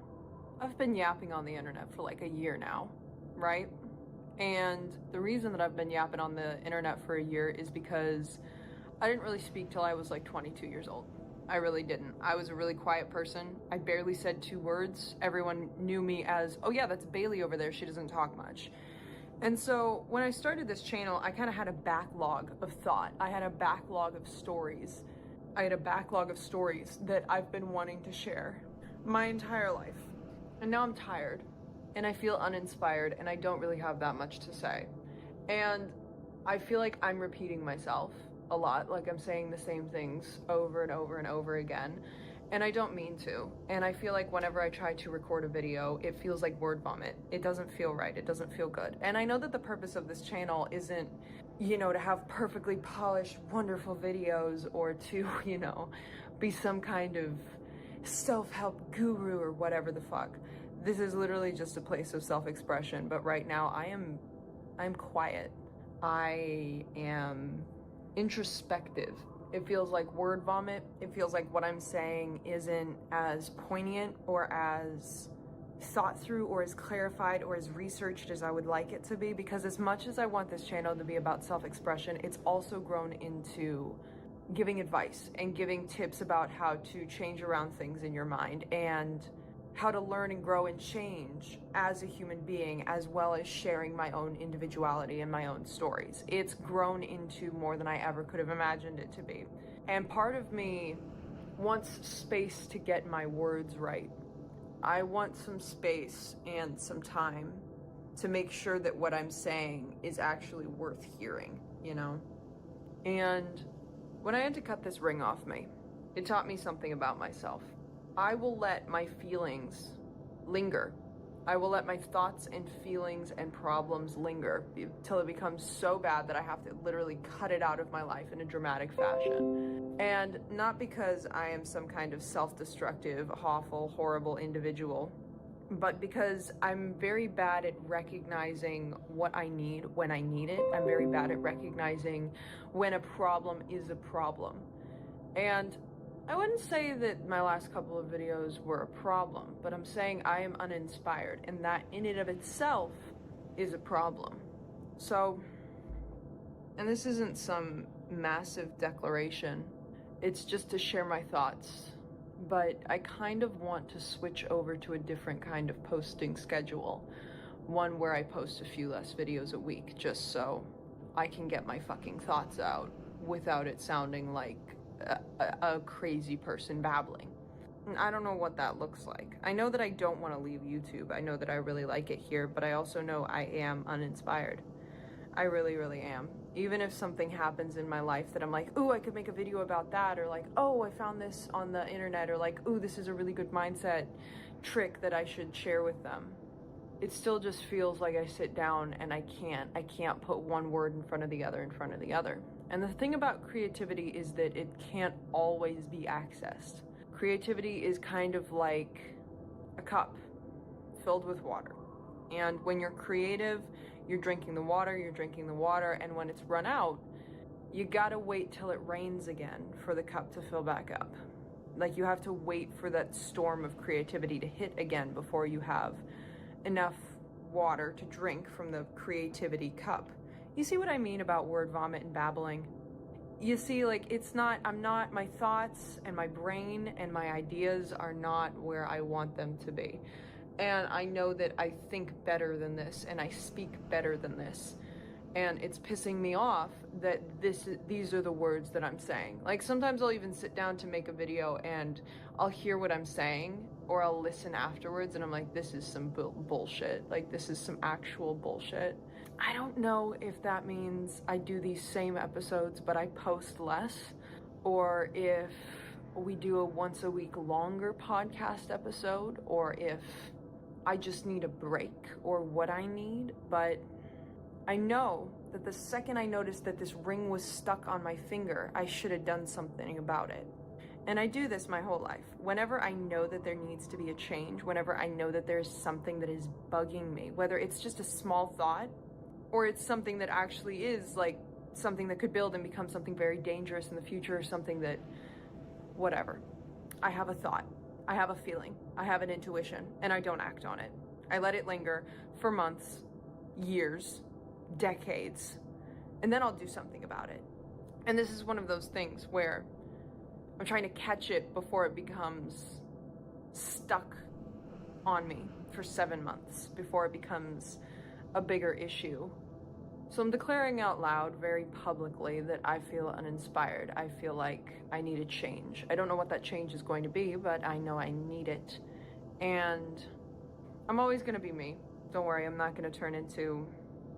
I've been yapping on the internet for like a year now, right? And the reason that I've been yapping on the internet for a year is because I didn't really speak till I was like 22 years old. I really didn't. I was a really quiet person. I barely said 2 words. Everyone knew me as, oh yeah, that's Bailey over there. She doesn't talk much. And so when I started this channel, I kind of had a backlog of thought. I had a backlog of stories. I had a backlog of stories that I've been wanting to share my entire life. And now I'm tired, and I feel uninspired, and I don't really have that much to say. And I feel like I'm repeating myself a lot, like I'm saying the same things over and over and over again, and I don't mean to. And I feel like whenever I try to record a video, it feels like word vomit. It doesn't feel right. It doesn't feel good. And I know that the purpose of this channel isn't, you know, to have perfectly polished, wonderful videos, or to, you know, be some kind of self-help guru or whatever the fuck. This is literally just a place of self-expression. But right now I'm quiet. I am introspective. It feels like word vomit. It feels like what I'm saying isn't as poignant or as thought through or as clarified or as researched as I would like it to be, because as much as I want this channel to be about self-expression, it's also grown into giving advice and giving tips about how to change around things in your mind and how to learn and grow and change as a human being, as well as sharing my own individuality and my own stories. It's grown into more than I ever could have imagined it to be. And part of me wants space to get my words right. I want some space and some time to make sure that what I'm saying is actually worth hearing, you know? And when I had to cut this ring off me, it taught me something about myself. I will let my feelings linger. I will let my thoughts and feelings and problems linger till it becomes so bad that I have to literally cut it out of my life in a dramatic fashion. And not because I am some kind of self-destructive, awful, horrible individual, but because I'm very bad at recognizing what I need when I need it. I'm very bad at recognizing when a problem is a problem. And I wouldn't say that my last couple of videos were a problem, but I'm saying I am uninspired, and that in and of itself is a problem. So, and this isn't some massive declaration, it's just to share my thoughts, but I kind of want to switch over to a different kind of posting schedule, one where I post a few less videos a week, just so I can get my fucking thoughts out without it sounding like a crazy person babbling. I don't know what that looks like. I know that I don't want to leave YouTube. I know that I really like it here, but I also know I am uninspired. I really, really am. Even if something happens in my life that I'm like, ooh, I could make a video about that, or like, oh, I found this on the internet, or like, ooh, this is a really good mindset trick that I should share with them. It still just feels like I sit down and I can't put one word in front of the other in front of the other. And the thing about creativity is that it can't always be accessed. Creativity is kind of like a cup filled with water. And when you're creative, you're drinking the water, and when it's run out, you gotta wait till it rains again for the cup to fill back up. Like, you have to wait for that storm of creativity to hit again before you have enough water to drink from the creativity cup. You see what I mean about word vomit and babbling? You see, like, my thoughts and my brain and my ideas are not where I want them to be. And I know that I think better than this and I speak better than this. And it's pissing me off that these are the words that I'm saying. Like sometimes I'll even sit down to make a video and I'll hear what I'm saying, or I'll listen afterwards and I'm like, this is some bullshit. Like this is some actual bullshit. I don't know if that means I do these same episodes but I post less, or if we do a once a week longer podcast episode, or if I just need a break, or what I need. But I know that the second I noticed that this ring was stuck on my finger, I should have done something about it. And I do this my whole life. Whenever I know that there needs to be a change, whenever I know that there's something that is bugging me, whether it's just a small thought, or it's something that actually is like something that could build and become something very dangerous in the future, or something that, whatever. I have a thought, I have a feeling, I have an intuition, and I don't act on it. I let it linger for months, years, decades, and then I'll do something about it. And this is one of those things where I'm trying to catch it before it becomes stuck on me for 7 months, before it becomes a bigger issue. So I'm declaring out loud very publicly that I feel uninspired. I feel like I need a change. I don't know what that change is going to be, but I know I need it. And I'm always going to be me. Don't worry, I'm not going to turn into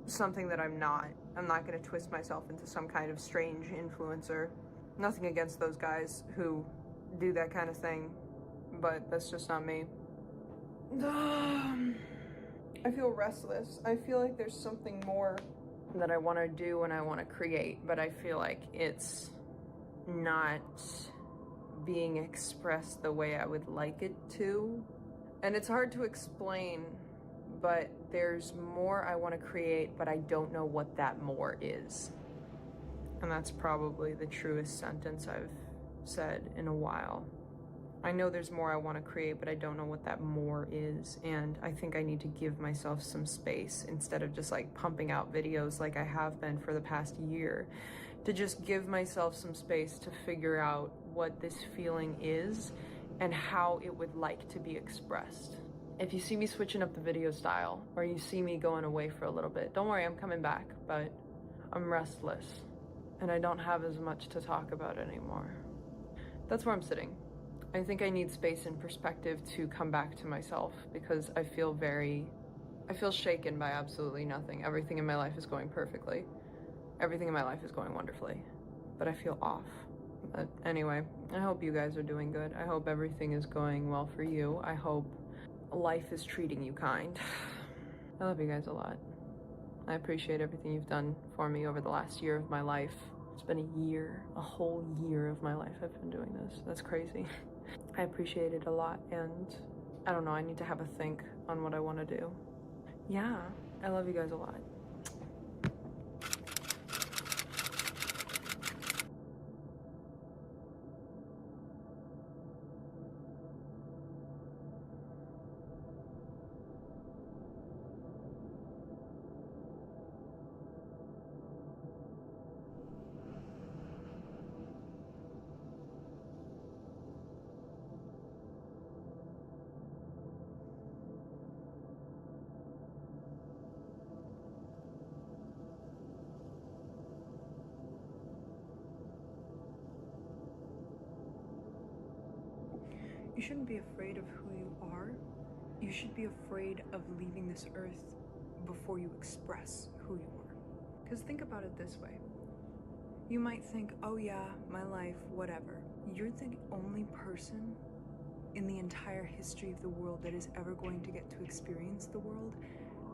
something that I'm not. I'm not going to twist myself into some kind of strange influencer. Nothing against those guys who do that kind of thing, but that's just not me. I feel restless. I feel like there's something more that I want to do and I want to create, but I feel like it's not being expressed the way I would like it to. And it's hard to explain, but there's more I want to create, but I don't know what that more is. And that's probably the truest sentence I've said in a while. I know there's more I want to create, but I don't know what that more is. And I think I need to give myself some space instead of just like pumping out videos like I have been for the past year, to just give myself some space to figure out what this feeling is and how it would like to be expressed. If you see me switching up the video style, or you see me going away for a little bit, don't worry, I'm coming back, but I'm restless and I don't have as much to talk about anymore. That's where I'm sitting. I think I need space and perspective to come back to myself, because I feel shaken by absolutely nothing. Everything in my life is going perfectly. Everything in my life is going wonderfully, but I feel off. But anyway, I hope you guys are doing good. I hope everything is going well for you. I hope life is treating you kind. I love you guys a lot. I appreciate everything you've done for me over the last year of my life. It's been a year, a whole year of my life I've been doing this. That's crazy. I appreciate it a lot, and I don't know, I need to have a think on what I want to do. Yeah, I love you guys a lot. You shouldn't be afraid of who you are. You should be afraid of leaving this earth before you express who you are. Because think about it this way. You might think, oh yeah, my life, whatever. You're the only person in the entire history of the world that is ever going to get to experience the world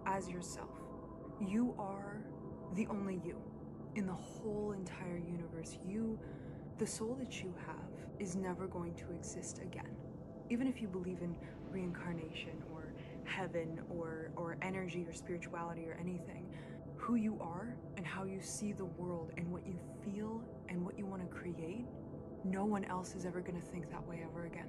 as yourself. You are the only you in the whole entire universe. The soul that you have is never going to exist again. Even if you believe in reincarnation or heaven or energy or spirituality or anything, who you are and how you see the world and what you feel and what you want to create, no one else is ever going to think that way ever again.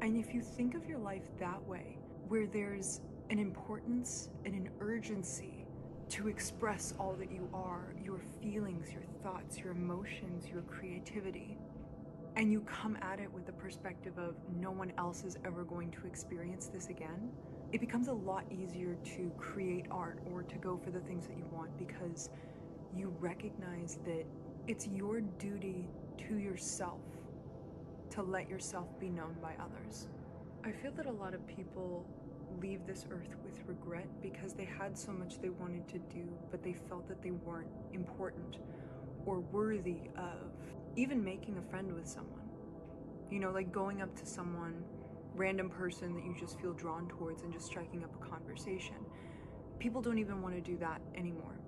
And if you think of your life that way, where there's an importance and an urgency to express all that you are, your feelings, your thoughts, your emotions, your creativity, and you come at it with the perspective of no one else is ever going to experience this again, it becomes a lot easier to create art or to go for the things that you want, because you recognize that it's your duty to yourself to let yourself be known by others. I feel that a lot of people leave this earth with regret because they had so much they wanted to do, but they felt that they weren't important or worthy of even making a friend with someone. You know, like going up to someone, random person that you just feel drawn towards and just striking up a conversation. People don't even want to do that anymore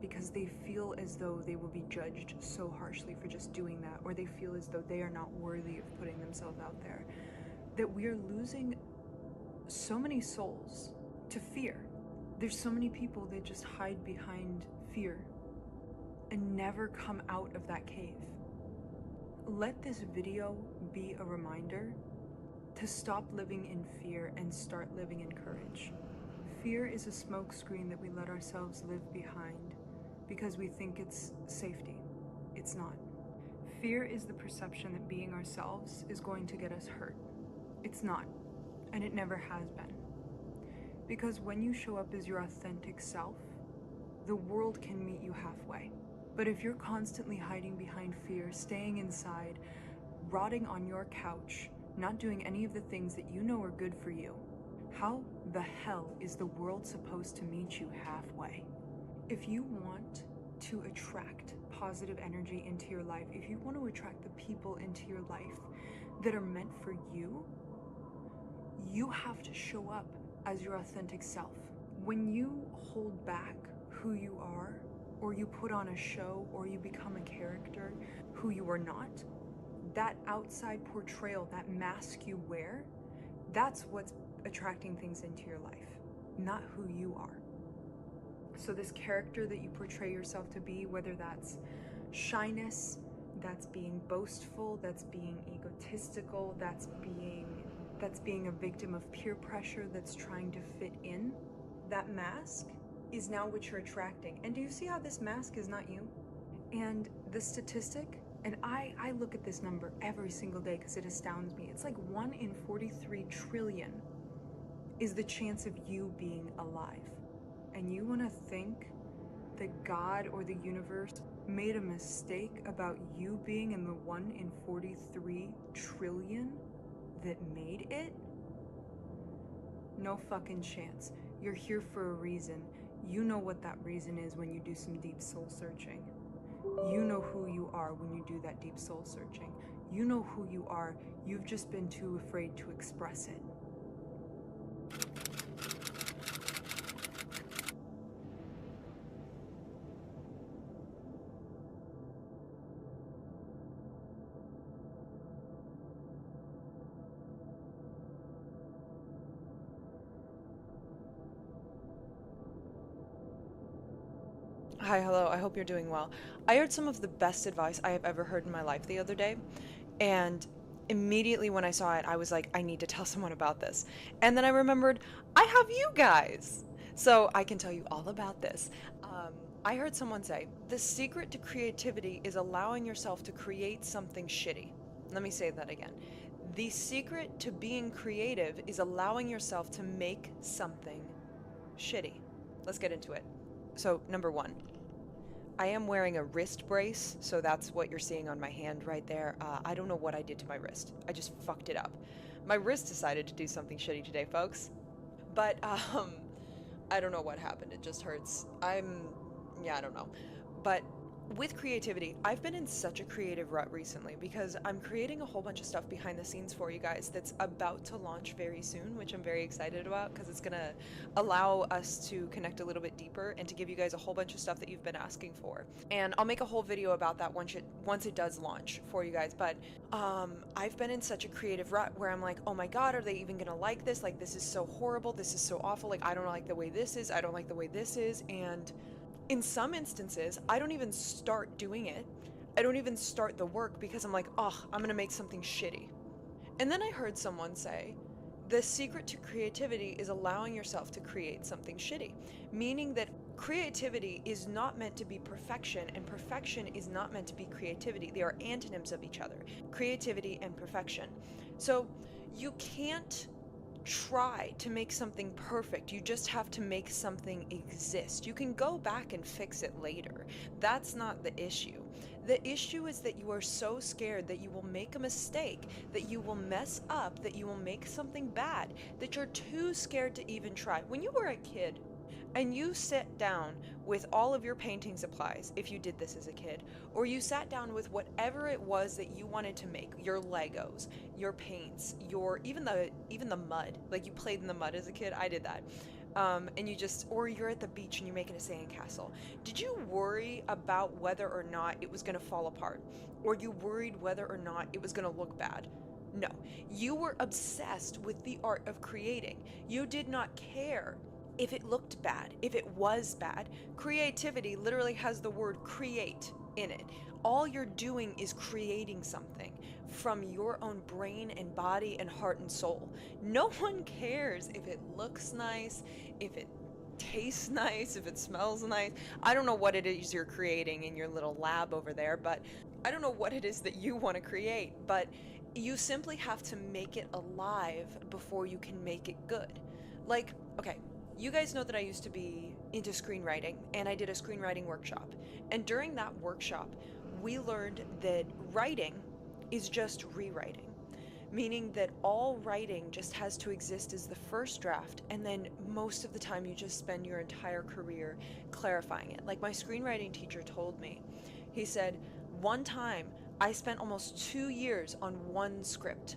because they feel as though they will be judged so harshly for just doing that, or they feel as though they are not worthy of putting themselves out there. That we are losing so many souls to fear. There's so many people that just hide behind fear and never come out of that cave. Let this video be a reminder to stop living in fear and start living in courage. Fear is a smokescreen that we let ourselves live behind because we think it's safety. It's not. Fear is the perception that being ourselves is going to get us hurt. It's not, and it never has been. Because when you show up as your authentic self, the world can meet you halfway. But if you're constantly hiding behind fear, staying inside, rotting on your couch, not doing any of the things that you know are good for you, how the hell is the world supposed to meet you halfway? If you want to attract positive energy into your life, if you want to attract the people into your life that are meant for you, you have to show up as your authentic self. When you hold back who you are, or you put on a show, or you become a character who you are not, that outside portrayal, that mask you wear, that's what's attracting things into your life, not who you are. So this character that you portray yourself to be, whether that's shyness, that's being boastful, that's being egotistical, that's being a victim of peer pressure, that's trying to fit in, that mask is now what you're attracting. And do you see how this mask is not you? And the statistic, and I look at this number every single day because it astounds me. It's like 1 in 43 trillion is the chance of you being alive. And you want to think that God or the universe made a mistake about you being in the 1 in 43 trillion that made it? No fucking chance. You're here for a reason. You know what that reason is when you do some deep soul searching. You know who you are when you do that deep soul searching. You know who you are. You've just been too afraid to express it. Hi, hello, I hope you're doing well. I heard some of the best advice I have ever heard in my life the other day, and immediately when I saw it, I was like, I need to tell someone about this. And then I remembered, I have you guys! So I can tell you all about this. I heard someone say, the secret to creativity is allowing yourself to create something shitty. Let me say that again. The secret to being creative is allowing yourself to make something shitty. Let's get into it. So, number one, I am wearing a wrist brace, so that's what you're seeing on my hand right there. I don't know what I did to my wrist. I just fucked it up. My wrist decided to do something shitty today, folks. But, I don't know what happened. It just hurts. I don't know. But with creativity, I've been in such a creative rut recently because I'm creating a whole bunch of stuff behind the scenes for you guys that's about to launch very soon, which I'm very excited about because it's gonna allow us to connect a little bit deeper and to give you guys a whole bunch of stuff that you've been asking for. And I'll make a whole video about that once it does launch for you guys. But I've been in such a creative rut where I'm like, oh my god, are they even gonna like this? Like, this is so horrible, this is so awful, like I don't like the way this is, I don't like the way this is. And in some instances, I don't even start doing it. I don't even start the work because I'm like, oh, I'm gonna make something shitty. And then I heard someone say, the secret to creativity is allowing yourself to create something shitty. Meaning that creativity is not meant to be perfection, and perfection is not meant to be creativity. They are antonyms of each other, creativity and perfection. So you can't try to make something perfect. You just have to make something exist. You can go back and fix it later. That's not the issue. The issue is that you are so scared that you will make a mistake, that you will mess up, that you will make something bad, that you're too scared to even try. When you were a kid and you sat down with all of your painting supplies, if you did this as a kid, or you sat down with whatever it was that you wanted to make, your Legos, your paints, your even the mud, like you played in the mud as a kid, I did that. And you just, or you're at the beach and you're making a sandcastle. Did you worry about whether or not it was going to fall apart? Or you worried whether or not it was going to look bad? No, you were obsessed with the art of creating. You did not care if it looked bad, if it was bad. Creativity literally has the word create in it. All you're doing is creating something from your own brain and body and heart and soul. No one cares if it looks nice, if it tastes nice, if it smells nice. I don't know what it is you're creating in your little lab over there, but I don't know what it is that you want to create, but you simply have to make it alive before you can make it good. Like, okay, you guys know that I used to be into screenwriting, and I did a screenwriting workshop. And during that workshop, we learned that writing is just rewriting, meaning that all writing just has to exist as the first draft, and then most of the time you just spend your entire career clarifying it. Like my screenwriting teacher told me, he said, one time I spent almost 2 years on one script.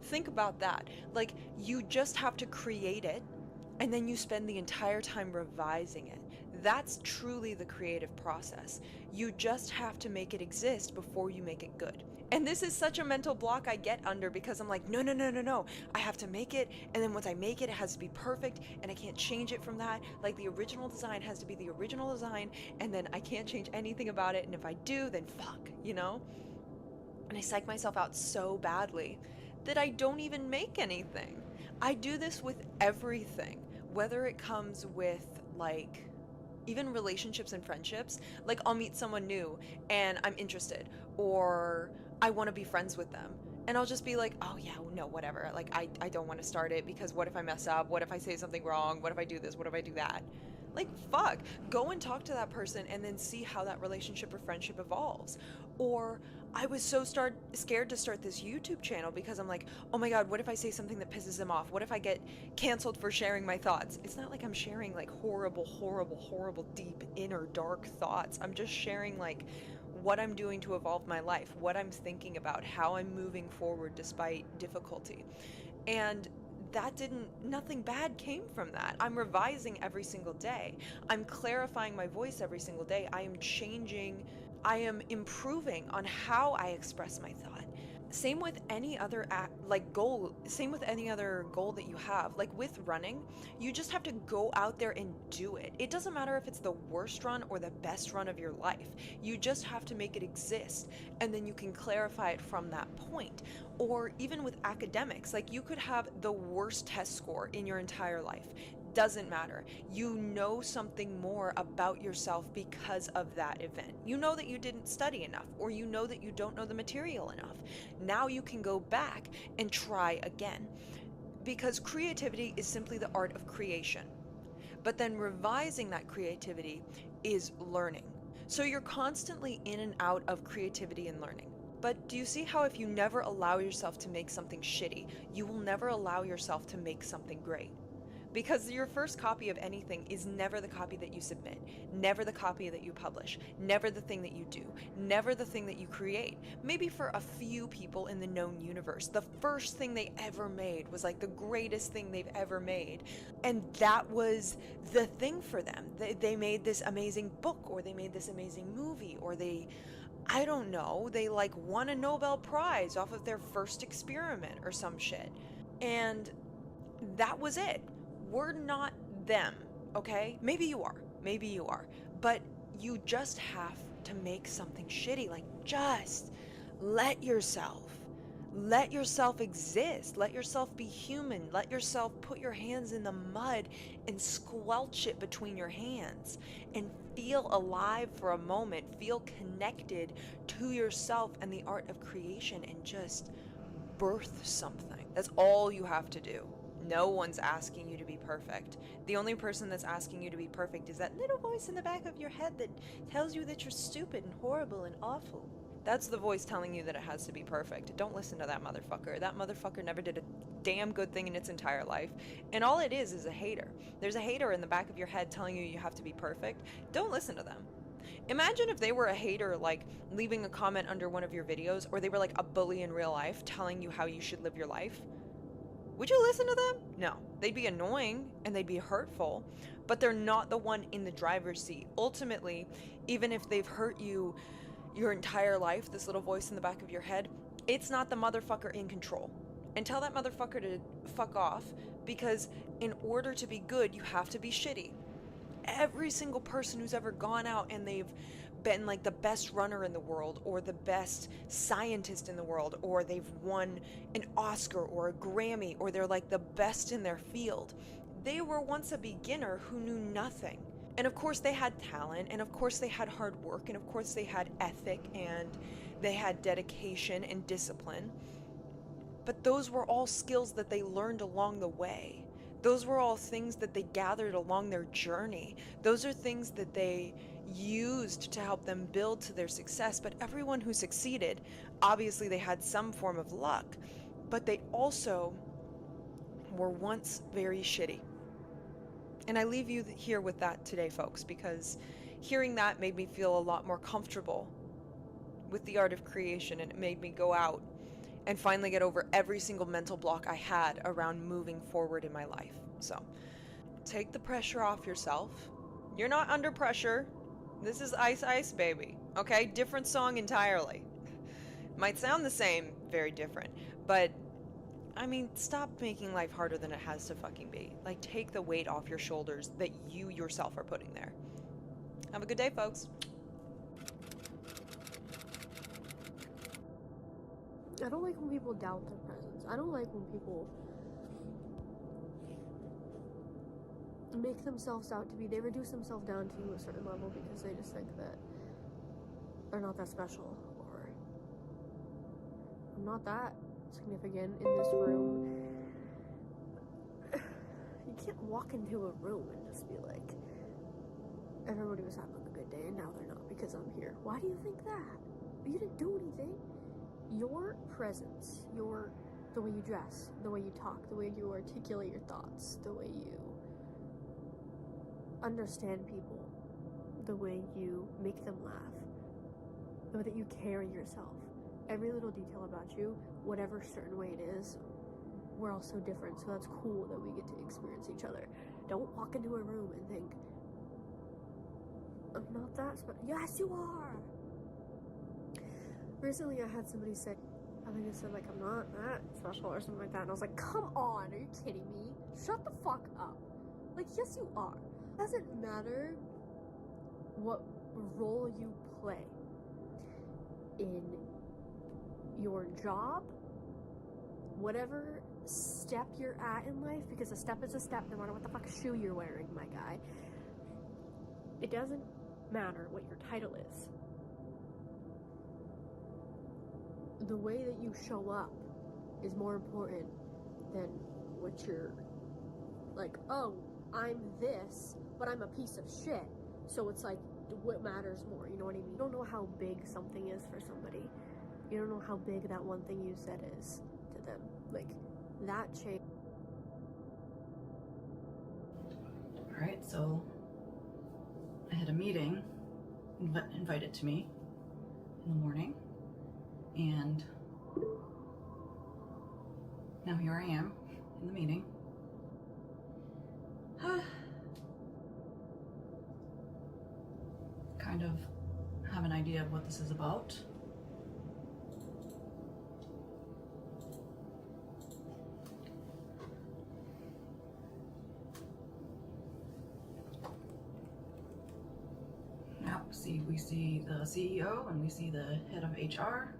Think about that. Like, you just have to create it, and then you spend the entire time revising it. That's truly the creative process. You just have to make it exist before you make it good. And this is such a mental block I get under, because I'm like, no. I have to make it, and then once I make it, it has to be perfect, and I can't change it from that. Like, the original design has to be the original design, and then I can't change anything about it, and if I do, then fuck, you know? And I psych myself out so badly that I don't even make anything. I do this with everything, whether it comes with, like, even relationships and friendships. Like, I'll meet someone new and I'm interested, or I want to be friends with them, and I'll just be like, oh yeah, no, whatever. Like, I don't want to start it because what if I mess up? What if I say something wrong? What if I do this? What if I do that? Like, fuck, go and talk to that person and then see how that relationship or friendship evolves. Or I was so scared to start this YouTube channel because I'm like, oh my God, what if I say something that pisses them off? What if I get canceled for sharing my thoughts? It's not like I'm sharing like horrible, deep, inner, dark thoughts. I'm just sharing like what I'm doing to evolve my life, what I'm thinking about, how I'm moving forward despite difficulty. And nothing bad came from that. I'm revising every single day. I'm clarifying my voice every single day. I am changing, I am improving on how I express my thought. Same with any other goal that you have. Like with running, you just have to go out there and do it. It doesn't matter if it's the worst run or the best run of your life. You just have to make it exist, and then you can clarify it from that point. Or even with academics, like you could have the worst test score in your entire life. Doesn't matter. You know something more about yourself because of that event. You know that you didn't study enough, or you know that you don't know the material enough. Now you can go back and try again. Because creativity is simply the art of creation. But then revising that creativity is learning. So you're constantly in and out of creativity and learning. But do you see how if you never allow yourself to make something shitty, you will never allow yourself to make something great? Because your first copy of anything is never the copy that you submit, never the copy that you publish, never the thing that you do, never the thing that you create. Maybe for a few people in the known universe, the first thing they ever made was like the greatest thing they've ever made. And that was the thing for them. They made this amazing book, or they made this amazing movie, or they like won a Nobel Prize off of their first experiment or some shit. And that was it. We're not them, okay? Maybe you are, but you just have to make something shitty. Like, just let yourself exist. Let yourself be human. Let yourself put your hands in the mud and squelch it between your hands and feel alive for a moment. Feel connected to yourself and the art of creation, and just birth something. That's all you have to do. No one's asking you to be perfect. The only person that's asking you to be perfect is that little voice in the back of your head that tells you that you're stupid and horrible and awful. That's the voice telling you that it has to be perfect. Don't listen to that motherfucker. That motherfucker never did a damn good thing in its entire life. And all it is a hater. There's a hater in the back of your head telling you you have to be perfect. Don't listen to them. Imagine if they were a hater, like leaving a comment under one of your videos, or they were like a bully in real life telling you how you should live your life. Would you listen to them? No. They'd be annoying and they'd be hurtful, but they're not the one in the driver's seat. Ultimately, even if they've hurt you your entire life, this little voice in the back of your head, it's not the motherfucker in control. And tell that motherfucker to fuck off, because in order to be good, you have to be shitty. Every single person who's ever gone out and they've been like the best runner in the world, or the best scientist in the world, or they've won an Oscar or a Grammy, or they're like the best in their field, they were once a beginner who knew nothing. And of course they had talent, and of course they had hard work, and of course they had ethic, and they had dedication and discipline. But those were all skills that they learned along the way. Those were all things that they gathered along their journey. Those are things that they used to help them build to their success. But everyone who succeeded, obviously they had some form of luck, but they also were once very shitty. And I leave you here with that today, folks, because hearing that made me feel a lot more comfortable with the art of creation, and it made me go out and finally get over every single mental block I had around moving forward in my life. So, take the pressure off yourself. You're not under pressure. This is Ice Ice, baby. Okay? Different song entirely. Might sound the same, very different. But, I mean, stop making life harder than it has to fucking be. Like, take the weight off your shoulders that you yourself are putting there. Have a good day, folks. I don't like when people doubt their presence. I don't like when people make themselves out to be, they reduce themselves down to a certain level because they just think that they're not that special, or I'm not that significant in this room. You can't walk into a room and just be like, everybody was having a good day and now they're not because I'm here. Why do you think that? You didn't do anything. Your presence, the way you dress, the way you talk, the way you articulate your thoughts, the way you understand people, the way you make them laugh, the way that you carry yourself, every little detail about you, whatever certain way it is, we're all so different, so that's cool that we get to experience each other. Don't walk into a room and think, I'm not that special. Yes, you are! Recently I had somebody say, I think they said like, I'm not that special or something like that, and I was like, come on, are you kidding me? Shut the fuck up. Like, yes you are. It doesn't matter what role you play in your job, whatever step you're at in life, because a step is a step no matter what the fuck shoe you're wearing, my guy. It doesn't matter what your title is. The way that you show up is more important than what you're like, oh, I'm this, but I'm a piece of shit. So it's like, what matters more, you know what I mean? You don't know how big something is for somebody. You don't know how big that one thing you said is to them. Like, that change. Alright, so I had a meeting invited to me in the morning, and now here I am in the meeting. Kind of have an idea of what this is about. Now, we see the CEO and we see the head of HR.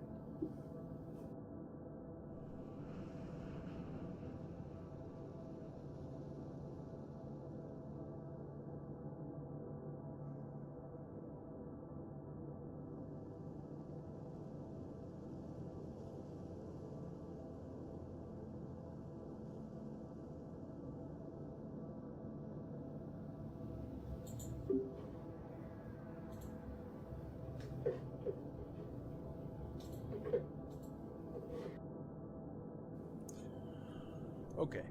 Okay.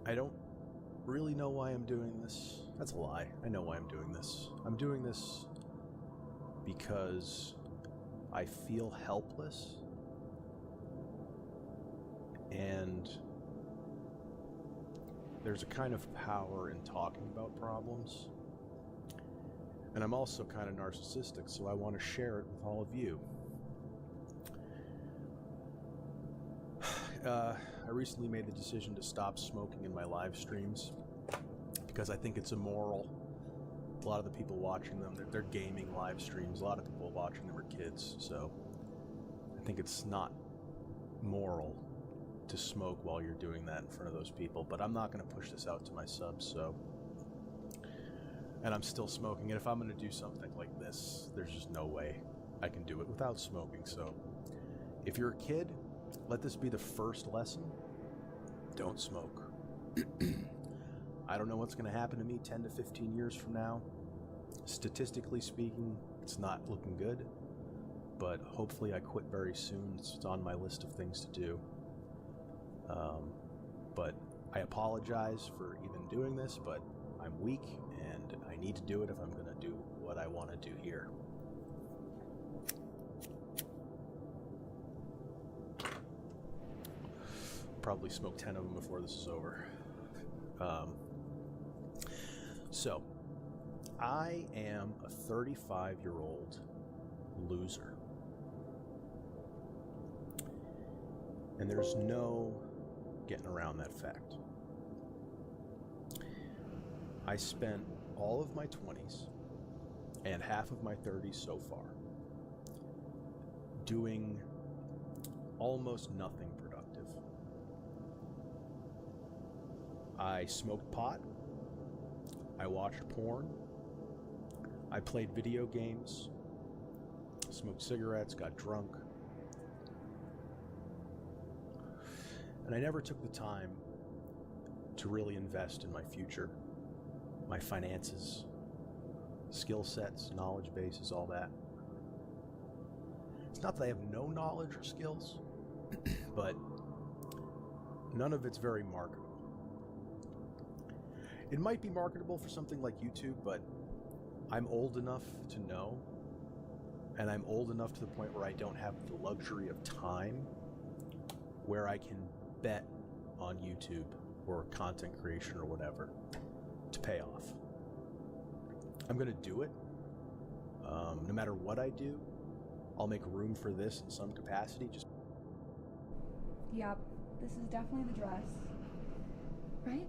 I don't really know why I'm doing this. That's a lie. I know why I'm doing this. I'm doing this because I feel helpless, and there's a kind of power in talking about problems. And I'm also kind of narcissistic, so I want to share it with all of you. I recently made the decision to stop smoking in my live streams because I think it's immoral. A lot of the people watching them, they're gaming live streams. A lot of people watching them are kids, so I think it's not moral to smoke while you're doing that in front of those people. But I'm not going to push this out to my subs, so. And I'm still smoking, and if I'm going to do something like this, there's just no way I can do it without smoking. So if you're a kid, let this be the first lesson. Don't smoke. I don't know what's going to happen to me 10 to 15 years from now. Statistically speaking, it's not looking good, but hopefully I quit very soon. It's on my list of things to do. But I apologize for even doing this, but I'm weak and I need to do it if I'm going to do what I want to do here. Probably smoke 10 of them before this is over. So, I am a 35-year-old loser. And there's no getting around that fact. I spent all of my 20s and half of my 30s so far doing almost nothing productive. I smoked pot, I watched porn, I played video games, smoked cigarettes, got drunk, and I never took the time to really invest in my future, my finances, skill sets, knowledge bases, all that. It's not that I have no knowledge or skills, but none of it's very marketable. It might be marketable for something like YouTube, but I'm old enough to know, and I'm old enough to the point where I don't have the luxury of time where I can bet on YouTube or content creation or whatever to pay off. I'm going to do it. No matter what I do, I'll make room for this in some capacity. Just Yep, this is definitely the dress, right?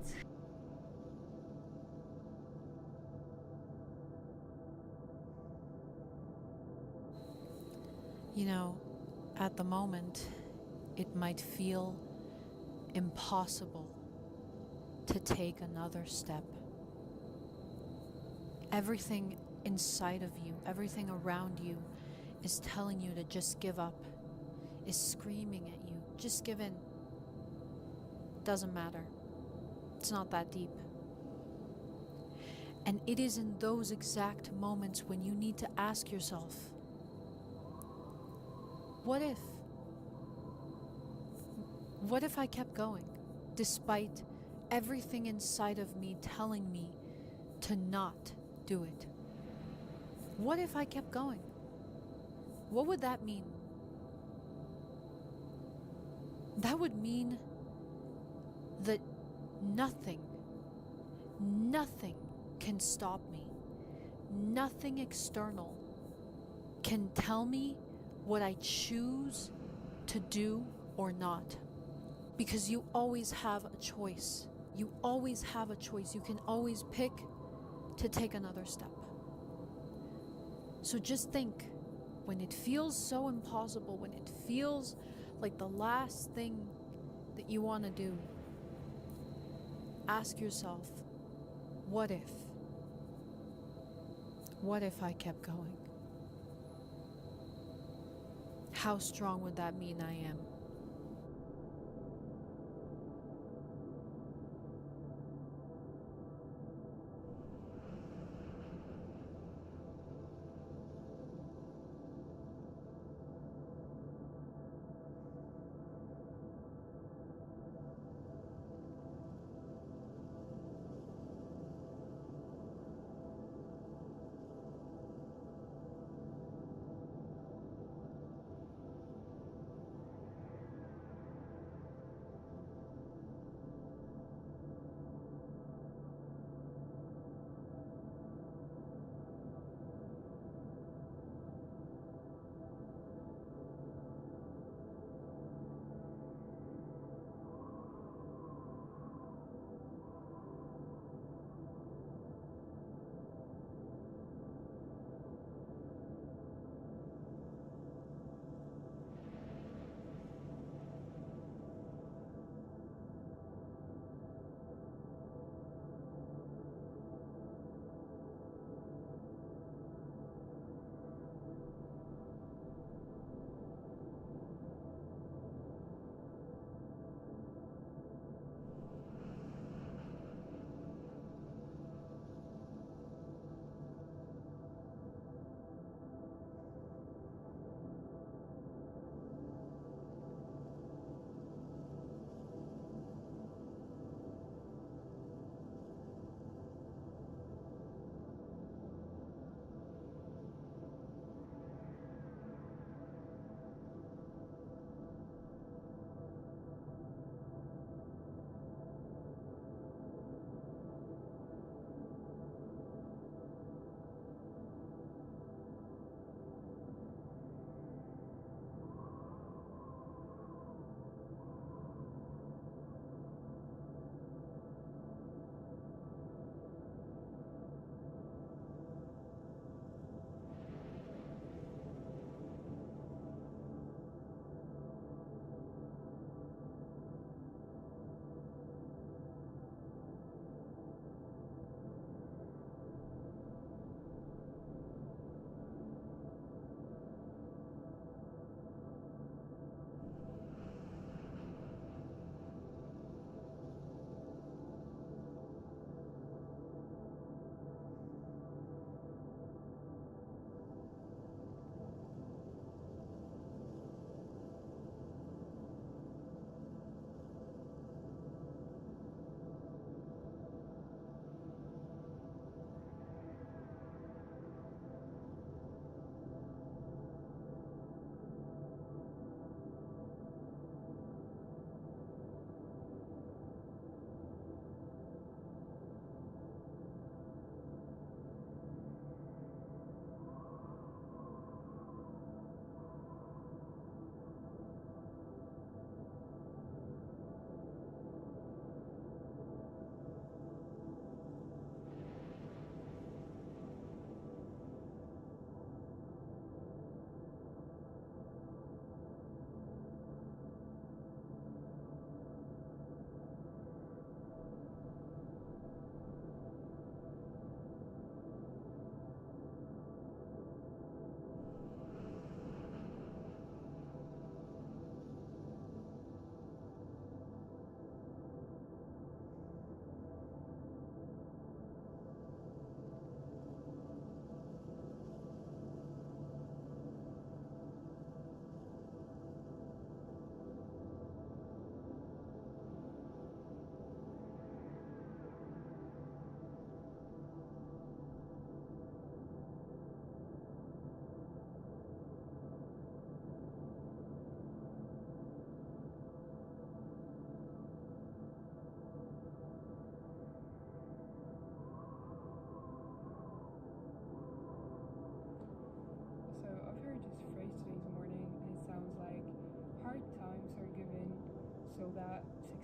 You know, at the moment, it might feel impossible to take another step. Everything inside of you, everything around you is telling you to just give up, is screaming at you, just give in. Doesn't matter. It's not that deep. And it is in those exact moments when you need to ask yourself, what if? What if I kept going, despite everything inside of me telling me to not do it? What if I kept going? What would that mean? That would mean that nothing can stop me. Nothing external can tell me what I choose to do or not. Because you always have a choice. You always have a choice. You can always pick to take another step. So just think, when it feels so impossible, when it feels like the last thing that you want to do, ask yourself, what if? What if I kept going? How strong would that mean I am?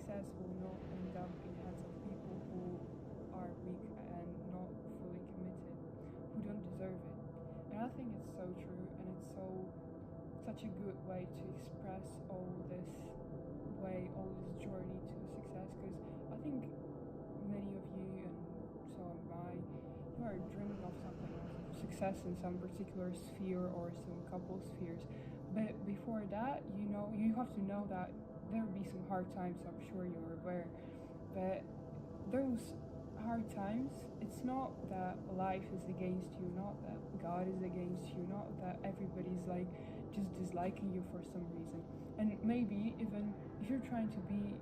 success will not end up in the hands of people who are weak and not fully committed, who don't deserve it. And I think it's so true, and it's such a good way to express all this journey to success, because I think many of you, and so am I, you are dreaming of something, of success in some particular sphere or some couple spheres. But before that, you have to know that there will be some hard times, I'm sure you're aware. But those hard times, it's not that life is against you, not that God is against you, not that everybody's like just disliking you for some reason. And maybe even if you're trying to be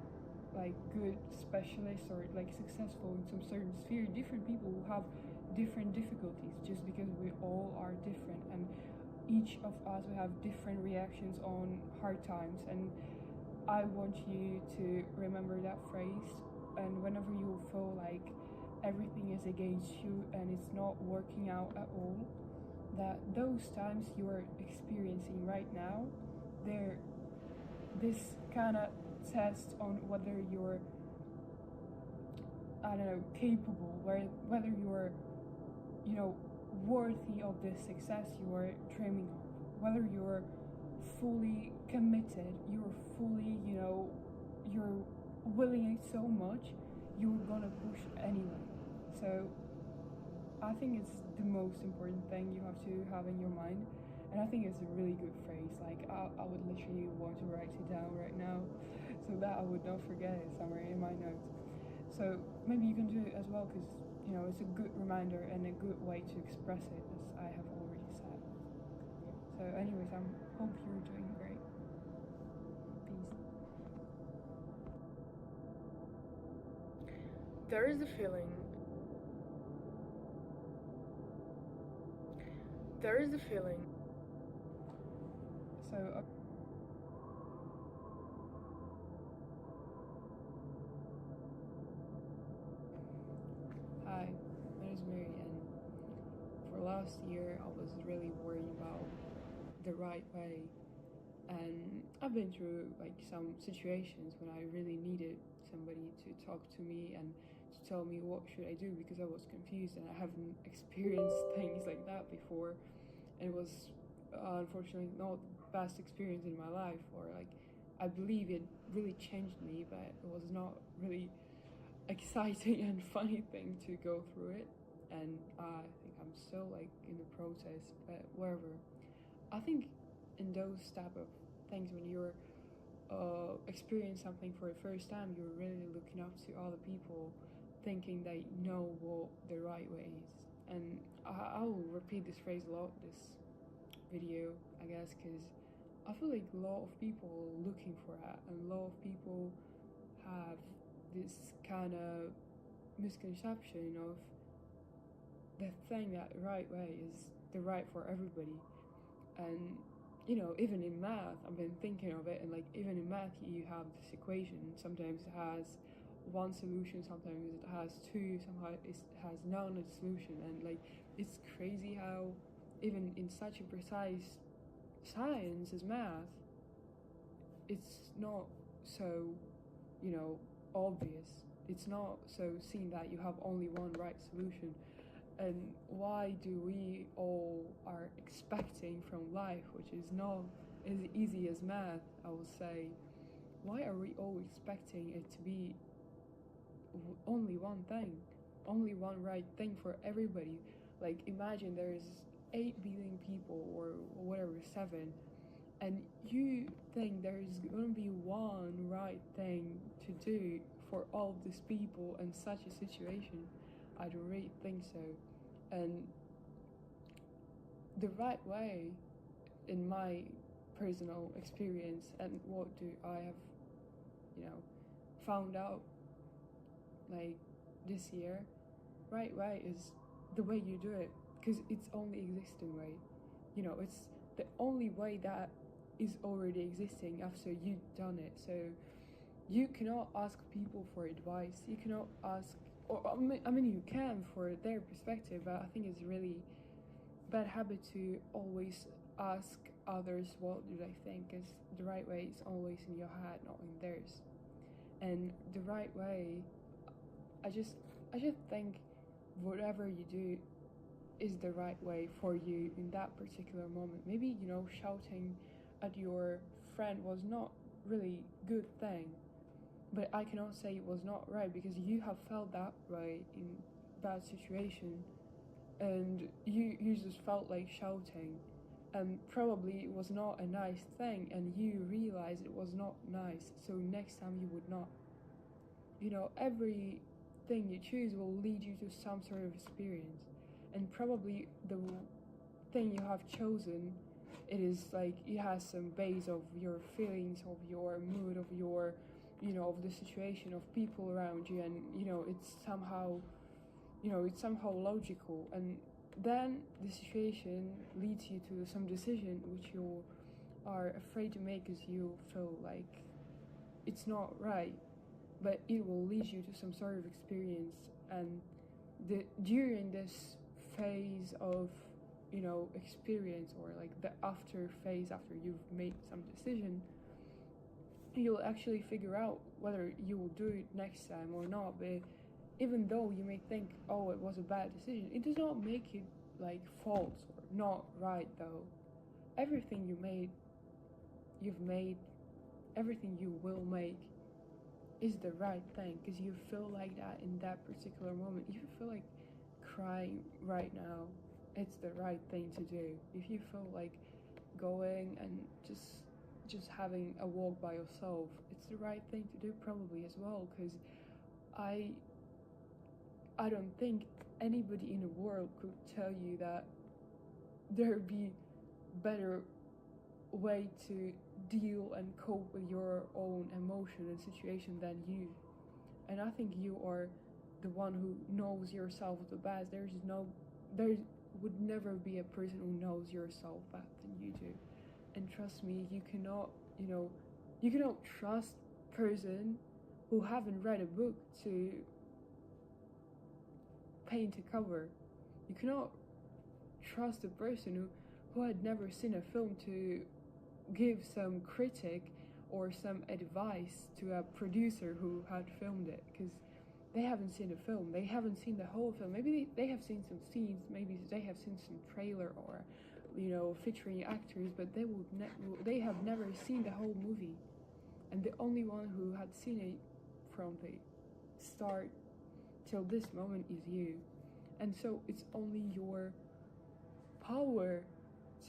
like good specialists or like successful in some certain sphere, different people will have different difficulties just because we all are different, and each of us will have different reactions on hard times. And I want you to remember that phrase, and whenever you feel like everything is against you and it's not working out at all, that those times you are experiencing right now, they're this kind of test on whether you're, I don't know, capable, whether you're, worthy of the success you are dreaming of, whether you're fully committed, you're fully, you're willing it so much, you're gonna push anyway. So I think it's the most important thing you have to have in your mind, and I think it's a really good phrase. Like I would literally want to write it down right now so that I would not forget it somewhere in my notes. So maybe you can do it as well, because it's a good reminder and a good way to express it, as I have already said. So anyways, I hope you're doing great. Peace. There is a feeling. So hi, my name is Mary, and for last year I was really worried about the right way, and I've been through like some situations when I really needed somebody to talk to me and to tell me what should I do, because I was confused and I haven't experienced things like that before. And it was unfortunately not the best experience in my life, or like I believe it really changed me, but it was not really exciting and funny thing to go through it. And I think I'm still like in the process, but whatever. I think in those type of things, when you're experience something for the first time, you're really looking up to other people, thinking they know what the right way is. And I will repeat this phrase a lot this video, I guess, because I feel like a lot of people are looking for that, and a lot of people have this kind of misconception of the thing that the right way is the right for everybody. And even in math, I've been thinking of it, and like even in math you have this equation, sometimes it has one solution, sometimes it has two, somehow it has none solution. And like it's crazy how even in such a precise science as math, it's not so obvious, it's not so seen that you have only one right solution. And why do we all are expecting from life, which is not as easy as math, I will say, why are we all expecting it to be only one thing, only one right thing for everybody? Like imagine there's 8 billion people, or whatever, 7, and you think there's gonna be one right thing to do for all of these people in such a situation? I don't really think so. And the right way, in my personal experience, and what do I have, found out like this year, right way is the way you do it, because it's only existing way. It's the only way that is already existing after you've done it. So you cannot ask people for advice. You cannot ask, or I mean you can for their perspective, but I think it's really bad habit to always ask others what do they think, because the right way is always in your head, not in theirs. And the right way, I just think whatever you do is the right way for you in that particular moment. Maybe, you know, shouting at your friend was not really good thing, but I cannot say it was not right because you have felt that way in that situation, and you just felt like shouting, and probably it was not a nice thing, and you realized it was not nice, so next time you would not. You know, everything you choose will lead you to some sort of experience, and probably the thing you have chosen, it is like it has some base of your feelings, of your mood, of your, you know, of the situation, of people around you, and you know it's somehow logical, and then the situation leads you to some decision which you are afraid to make because you feel like it's not right, but it will lead you to some sort of experience, and during this phase of, you know, experience, or like the after phase after you've made some decision, you'll actually figure out whether you will do it next time or not. But even though you may think, oh, it was a bad decision, it does not make it like false or not right though. Everything you've made, everything you will make is the right thing because you feel like that in that particular moment. If you feel like crying right now, it's the right thing to do. If you feel like going and just having a walk by yourself, it's the right thing to do probably as well, because I don't think anybody in the world could tell you that there'd be better way to deal and cope with your own emotion and situation than you. And I think you are the one who knows yourself the best. There would never be a person who knows yourself better than you do. And trust me, you cannot trust person who haven't read a book to paint a cover. You cannot trust a person who had never seen a film to give some critic or some advice to a producer who had filmed it, because they haven't seen the film, they haven't seen the whole film. Maybe they have seen some scenes, maybe they have seen some trailer or, you know, featuring actors, but they have never seen the whole movie. And the only one who had seen it from the start till this moment is you. And so it's only your power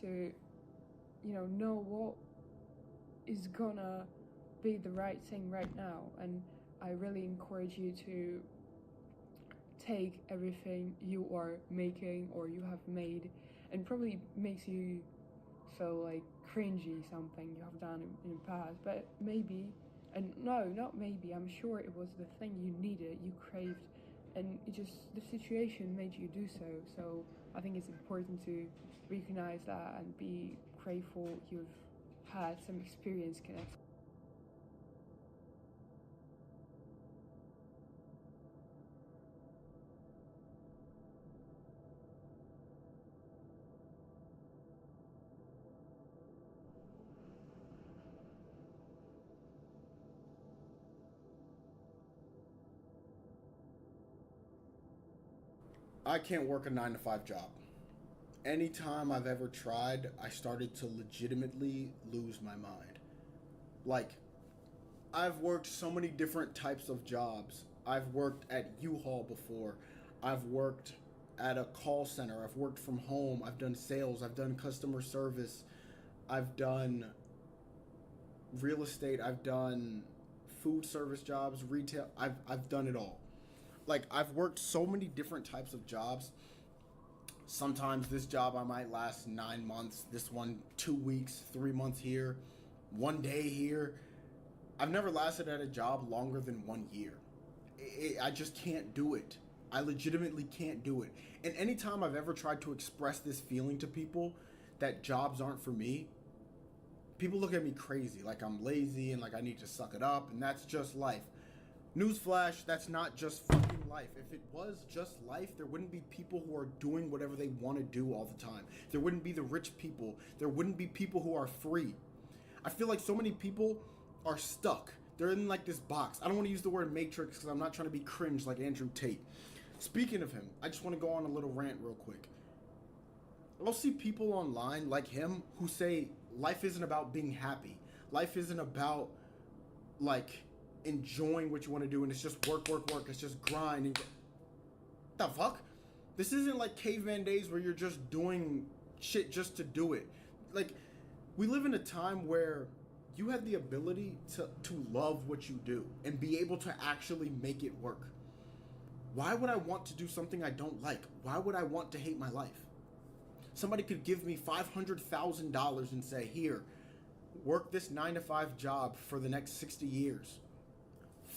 to, you know what is gonna be the right thing right now. And I really encourage you to take everything you are making or you have made, and probably makes you feel like cringy something you have done in the past, but maybe, and no, not maybe, I'm sure it was the thing you needed, you craved, and it just, the situation made you do so. So I think it's important to recognize that and be grateful you've had some experience connected. I can't work a 9-to-5 job. Anytime I've ever tried, I started to legitimately lose my mind. Like, I've worked so many different types of jobs. I've worked at U-Haul before. I've worked at a call center. I've worked from home. I've done sales. I've done customer service. I've done real estate. I've done food service jobs, retail. I've done it all. Like, I've worked so many different types of jobs. Sometimes this job I might last 9 months, this one 2 weeks, 3 months here, 1 day here. I've never lasted at a job longer than 1 year. I just can't do it. I legitimately can't do it. And anytime I've ever tried to express this feeling to people that jobs aren't for me, people look at me crazy, like I'm lazy and like I need to suck it up, and that's just life. Newsflash, that's not just fucking life. If it was just life, there wouldn't be people who are doing whatever they want to do all the time. There wouldn't be the rich people. There wouldn't be people who are free. I feel like so many people are stuck They're in like this box. I don't want to use the word matrix because I'm not trying to be cringe like Andrew Tate. Speaking of him, I just want to go on a little rant real quick. I'll see people online like him who say life isn't about being happy. Life isn't about like enjoying what you want to do and it's just work. It's just grind and the fuck? This isn't like caveman days where you're just doing shit just to do it. Like, we live in a time where you have the ability to love what you do and be able to actually make it work. Why would I want to do something I don't like? Why would I want to hate my life? Somebody could give me $500,000 and say, here, work this 9-to-5 job for the next 60 years.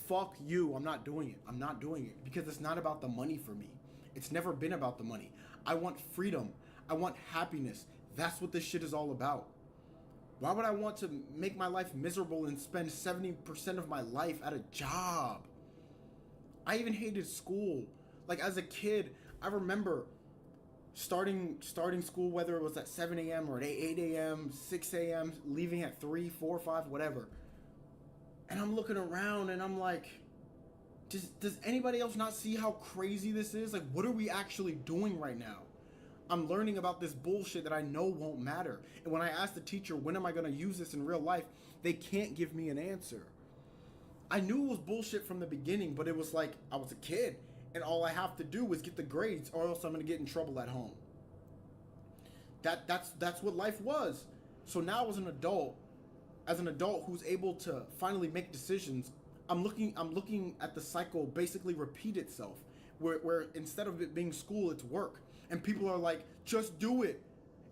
Fuck you, I'm not doing it. I'm not doing it because it's not about the money for me. It's never been about the money. I want freedom. I want happiness. That's what this shit is all about. Why would I want to make my life miserable and spend 70% of my life at a job? I even hated school. Like as a kid, I remember starting school, whether it was at 7 a.m. or at 8 a.m., 6 a.m., leaving at 3, 4, 5, whatever. And I'm looking around and I'm like, does anybody else not see how crazy this is? Like, what are we actually doing right now? I'm learning about this bullshit that I know won't matter. And when I ask the teacher, when am I going to use this in real life? They can't give me an answer. I knew it was bullshit from the beginning, but it was like, I was a kid and all I have to do is get the grades or else I'm going to get in trouble at home. That's what life was. So now as an adult who's able to finally make decisions, I'm looking at the cycle basically repeat itself, where instead of it being school, it's work. And people are like, just do it.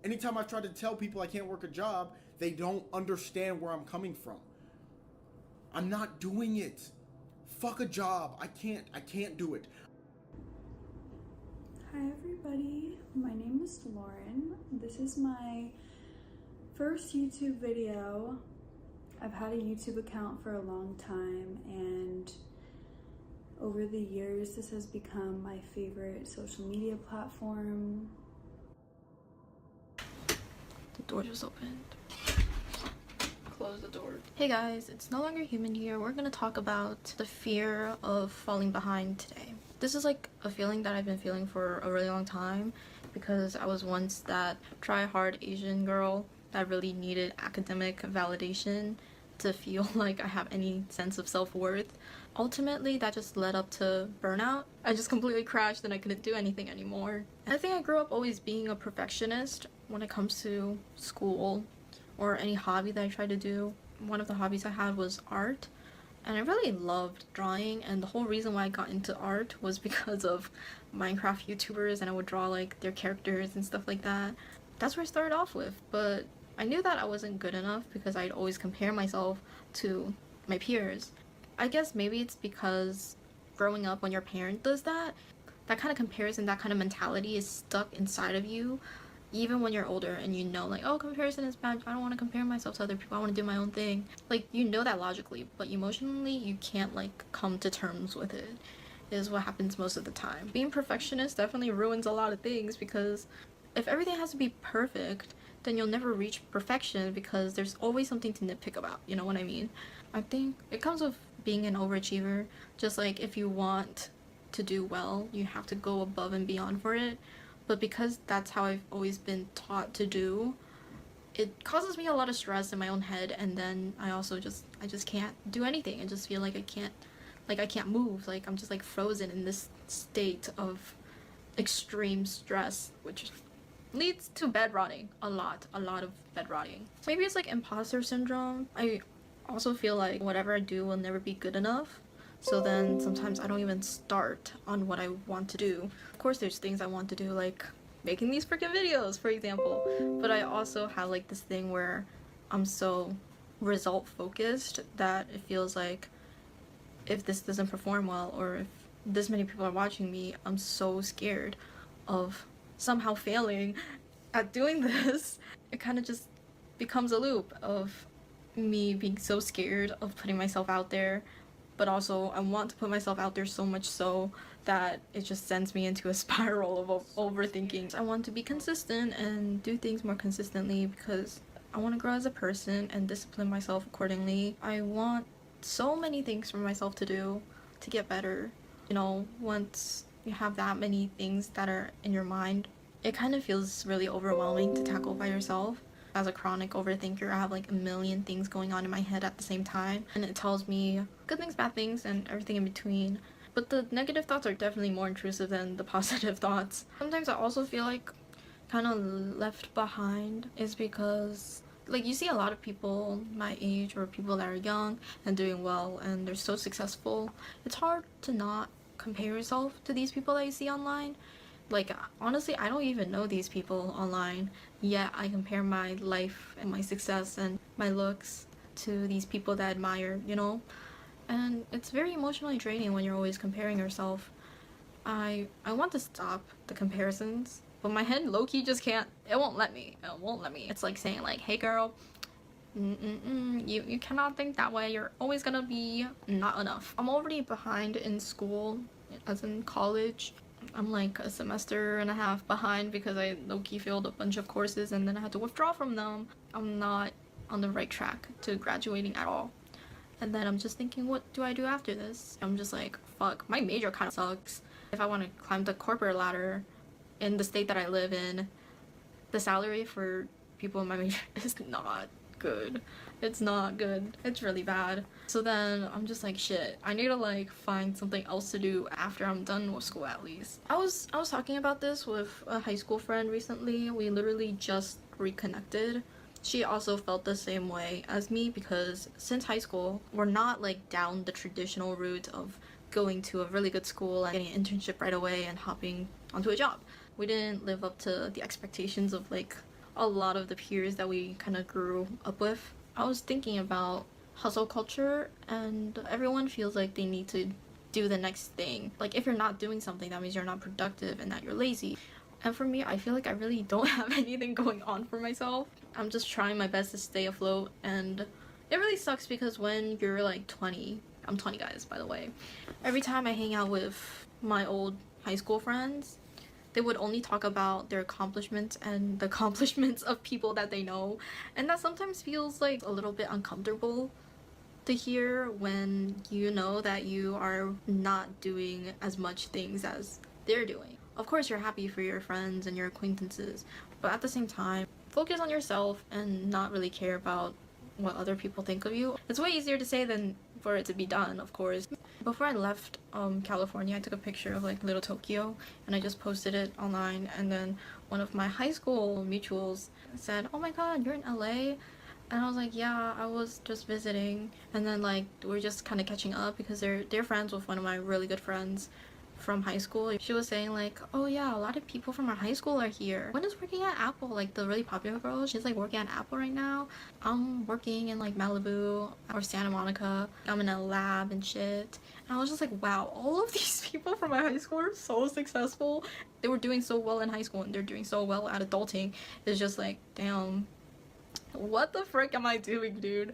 Anytime I've tried to tell people I can't work a job, they don't understand where I'm coming from. I'm not doing it. Fuck a job. I can't do it. Hi everybody, my name is Lauren. This is my first YouTube video. I've had a YouTube account for a long time, and over the years this has become my favorite social media platform. The door just opened. Close the door. Hey guys, it's no longer human here. We're gonna talk about the fear of falling behind today. This is like a feeling that I've been feeling for a really long time because I was once that try-hard Asian girl that really needed academic validation to feel like I have any sense of self-worth. Ultimately, that just led up to burnout. I just completely crashed and I couldn't do anything anymore. And I think I grew up always being a perfectionist when it comes to school or any hobby that I tried to do. One of the hobbies I had was art, and I really loved drawing, and the whole reason why I got into art was because of Minecraft YouTubers, and I would draw like their characters and stuff like that. That's where I started off with, but I knew that I wasn't good enough because I'd always compare myself to my peers. I guess maybe it's because growing up when your parent does that, that kind of comparison, that kind of mentality is stuck inside of you even when you're older and you know like, oh, comparison is bad, I don't want to compare myself to other people, I want to do my own thing. Like, you know that logically, but emotionally you can't like come to terms with it, is what happens most of the time. Being perfectionist definitely ruins a lot of things because if everything has to be perfect, then you'll never reach perfection because there's always something to nitpick about, you know what I mean? I think it comes with being an overachiever. Just like if you want to do well, you have to go above and beyond for it. But because that's how I've always been taught to do, it causes me a lot of stress in my own head, and then I just can't do anything. I just feel like I can't move, like I'm just like frozen in this state of extreme stress, which leads to bed rotting, a lot of bed rotting. Maybe it's like imposter syndrome. I also feel like whatever I do will never be good enough. So then sometimes I don't even start on what I want to do. Of course there's things I want to do, like making these freaking videos, for example. But I also have like this thing where I'm so result focused that it feels like if this doesn't perform well or if this many people are watching me, I'm so scared of somehow failing at doing this. It kind of just becomes a loop of me being so scared of putting myself out there, but also I want to put myself out there so much so that it just sends me into a spiral of overthinking. I want to be consistent and do things more consistently because I want to grow as a person and discipline myself accordingly. I want so many things for myself to do to get better. You know, once you have that many things that are in your mind, it kind of feels really overwhelming to tackle by yourself. As a chronic overthinker, I have like a million things going on in my head at the same time, and it tells me good things, bad things, and everything in between. But the negative thoughts are definitely more intrusive than the positive thoughts. Sometimes I also feel like kind of left behind is because like you see a lot of people my age or people that are young and doing well and they're so successful. It's hard to not compare yourself to these people that you see online. Like, honestly, I don't even know these people online, yet I compare my life and my success and my looks to these people that I admire, you know? And it's very emotionally draining when you're always comparing yourself. I want to stop the comparisons, but my head low-key just can't, it won't let me. It's like saying like, hey girl, you cannot think that way, you're always gonna be not enough. I'm already behind in school, as in college. I'm like a semester and a half behind because I low-key failed a bunch of courses and then I had to withdraw from them. I'm not on the right track to graduating at all. And then I'm just thinking, what do I do after this? I'm just like, fuck, my major kind of sucks. If I want to climb the corporate ladder in the state that I live in, the salary for people in my major is not good. It's not good. It's really bad. So then I'm just like, shit, I need to like find something else to do after I'm done with school at least. I was talking about this with a high school friend recently. We literally just reconnected. She also felt the same way as me because since high school, we're not like down the traditional route of going to a really good school and getting an internship right away and hopping onto a job. We didn't live up to the expectations of like a lot of the peers that we kind of grew up with. I was thinking about hustle culture and everyone feels like they need to do the next thing. Like if you're not doing something, that means you're not productive and that you're lazy. And for me, I feel like I really don't have anything going on for myself. I'm just trying my best to stay afloat, and it really sucks because when you're like 20, I'm 20 guys by the way, every time I hang out with my old high school friends, they would only talk about their accomplishments and the accomplishments of people that they know, and that sometimes feels like a little bit uncomfortable to hear when you know that you are not doing as much things as they're doing. Of course you're happy for your friends and your acquaintances, but at the same time, focus on yourself and not really care about what other people think of you. It's way easier to say than for it to be done, of course. Before I left California, I took a picture of like little Tokyo and I just posted it online, and then one of my high school mutuals said, oh my god, you're in LA? And I was like, yeah, I was just visiting. And then like we're just kind of catching up because they're friends with one of my really good friends from high school. She was saying like, oh yeah, a lot of people from our high school are here. When is working at Apple, like the really popular girl, she's like working at Apple right now. I'm working in like Malibu or Santa Monica. I'm in a lab and shit. And I was just like, wow, all of these people from my high school are so successful. They were doing so well in high school and they're doing so well at adulting. It's just like, damn, what the frick am I doing, dude?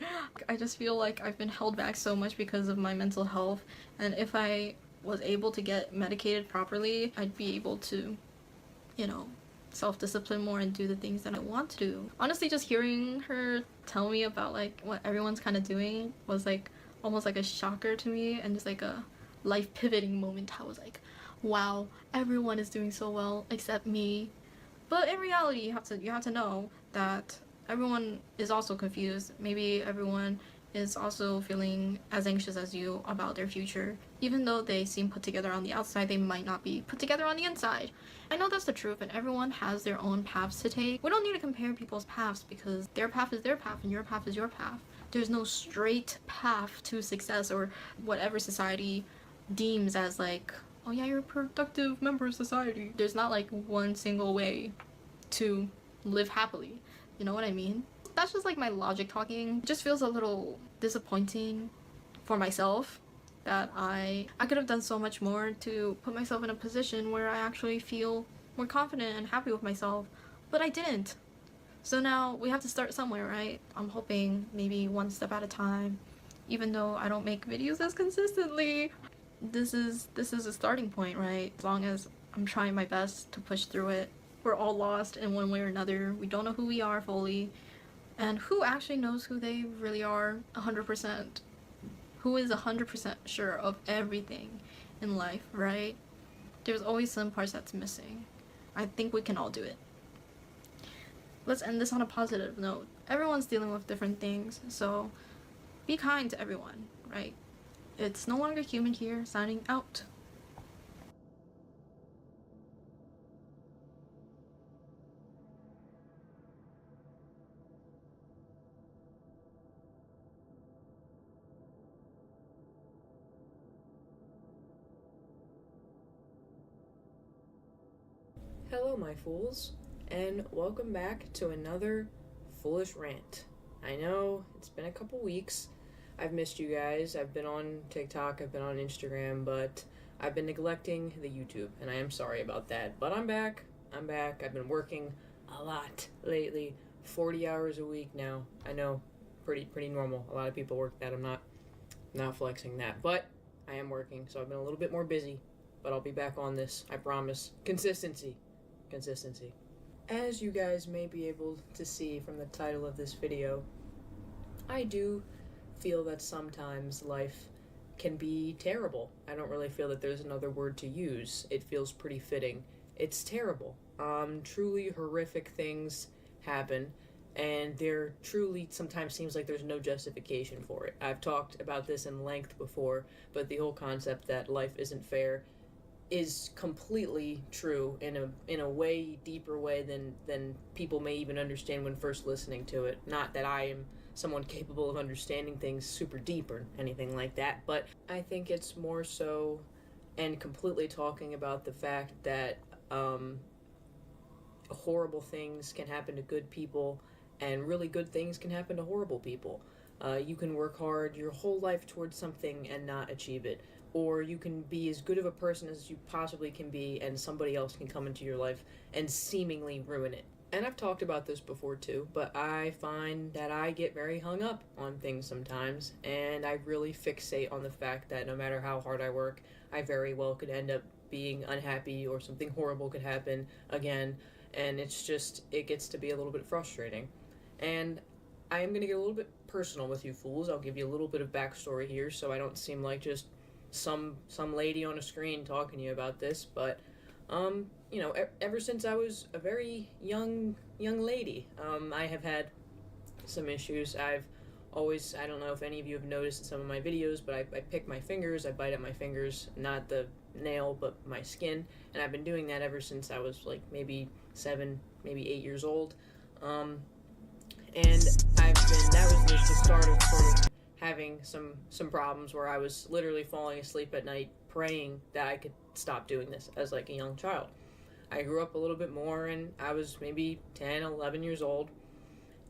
I just feel like I've been held back so much because of my mental health, and if I was able to get medicated properly, I'd be able to, you know, self-discipline more and do the things that I want to do. Honestly, just hearing her tell me about like what everyone's kind of doing was like almost like a shocker to me, and just like a life pivoting moment. I was like, wow, everyone is doing so well except me. But in reality, you have to know that everyone is also confused. Maybe everyone is also feeling as anxious as you about their future. Even though they seem put together on the outside, they might not be put together on the inside. I know that's the truth, and everyone has their own paths to take. We don't need to compare people's paths because their path is their path and your path is your path. There's no straight path to success or whatever society deems as like, oh yeah, you're a productive member of society. There's not like one single way to live happily. You know what I mean? That's just like my logic talking. It just feels a little disappointing for myself that I could have done so much more to put myself in a position where I actually feel more confident and happy with myself, but I didn't. So now we have to start somewhere, right? I'm hoping maybe one step at a time, even though I don't make videos as consistently. This is a starting point, right? As long as I'm trying my best to push through it. We're all lost in one way or another. We don't know who we are fully. And who actually knows who they really are 100%? Who is 100% sure of everything in life, right? There's always some parts that's missing. I think we can all do it. Let's end this on a positive note. Everyone's dealing with different things, so be kind to everyone, right? It's No Longer Human here, signing out. Hello, my fools, and welcome back to another foolish rant. I know it's been a couple weeks. I've missed you guys. I've been on TikTok, I've been on Instagram, but I've been neglecting the YouTube, and I am sorry about that. But I'm back. I've been working a lot lately, 40 hours a week now. I know, pretty normal. A lot of people work that. I'm not flexing that, but I am working, so I've been a little bit more busy. But I'll be back on this, I promise. Consistency. As you guys may be able to see from the title of this video, I do feel that sometimes life can be terrible. I don't really feel that there's another word to use. It feels pretty fitting. It's terrible. Truly horrific things happen, and there truly sometimes seems like there's no justification for it. I've talked about this in length before, but the whole concept that life isn't fair is completely true in a way deeper way than people may even understand when first listening to it. Not that I am someone capable of understanding things super deep or anything like that, but I think it's more so and completely talking about the fact that horrible things can happen to good people and really good things can happen to horrible people. You can work hard your whole life towards something and not achieve it. Or you can be as good of a person as you possibly can be and somebody else can come into your life and seemingly ruin it. And I've talked about this before too, but I find that I get very hung up on things sometimes, and I really fixate on the fact that no matter how hard I work, I very well could end up being unhappy or something horrible could happen again, and it gets to be a little bit frustrating. And I am going to get a little bit personal with you fools. I'll give you a little bit of backstory here so I don't seem like just some lady on a screen talking to you about this, but ever since I was a very young lady, I have had some issues. I don't know if any of you have noticed in some of my videos, but I pick my fingers, I bite at my fingers, not the nail, but my skin, and I've been doing that ever since I was like maybe 7, maybe 8 years old, and that was the start of sort of having some problems where I was literally falling asleep at night praying that I could stop doing this as like a young child. I grew up a little bit more and I was maybe 10, 11 years old,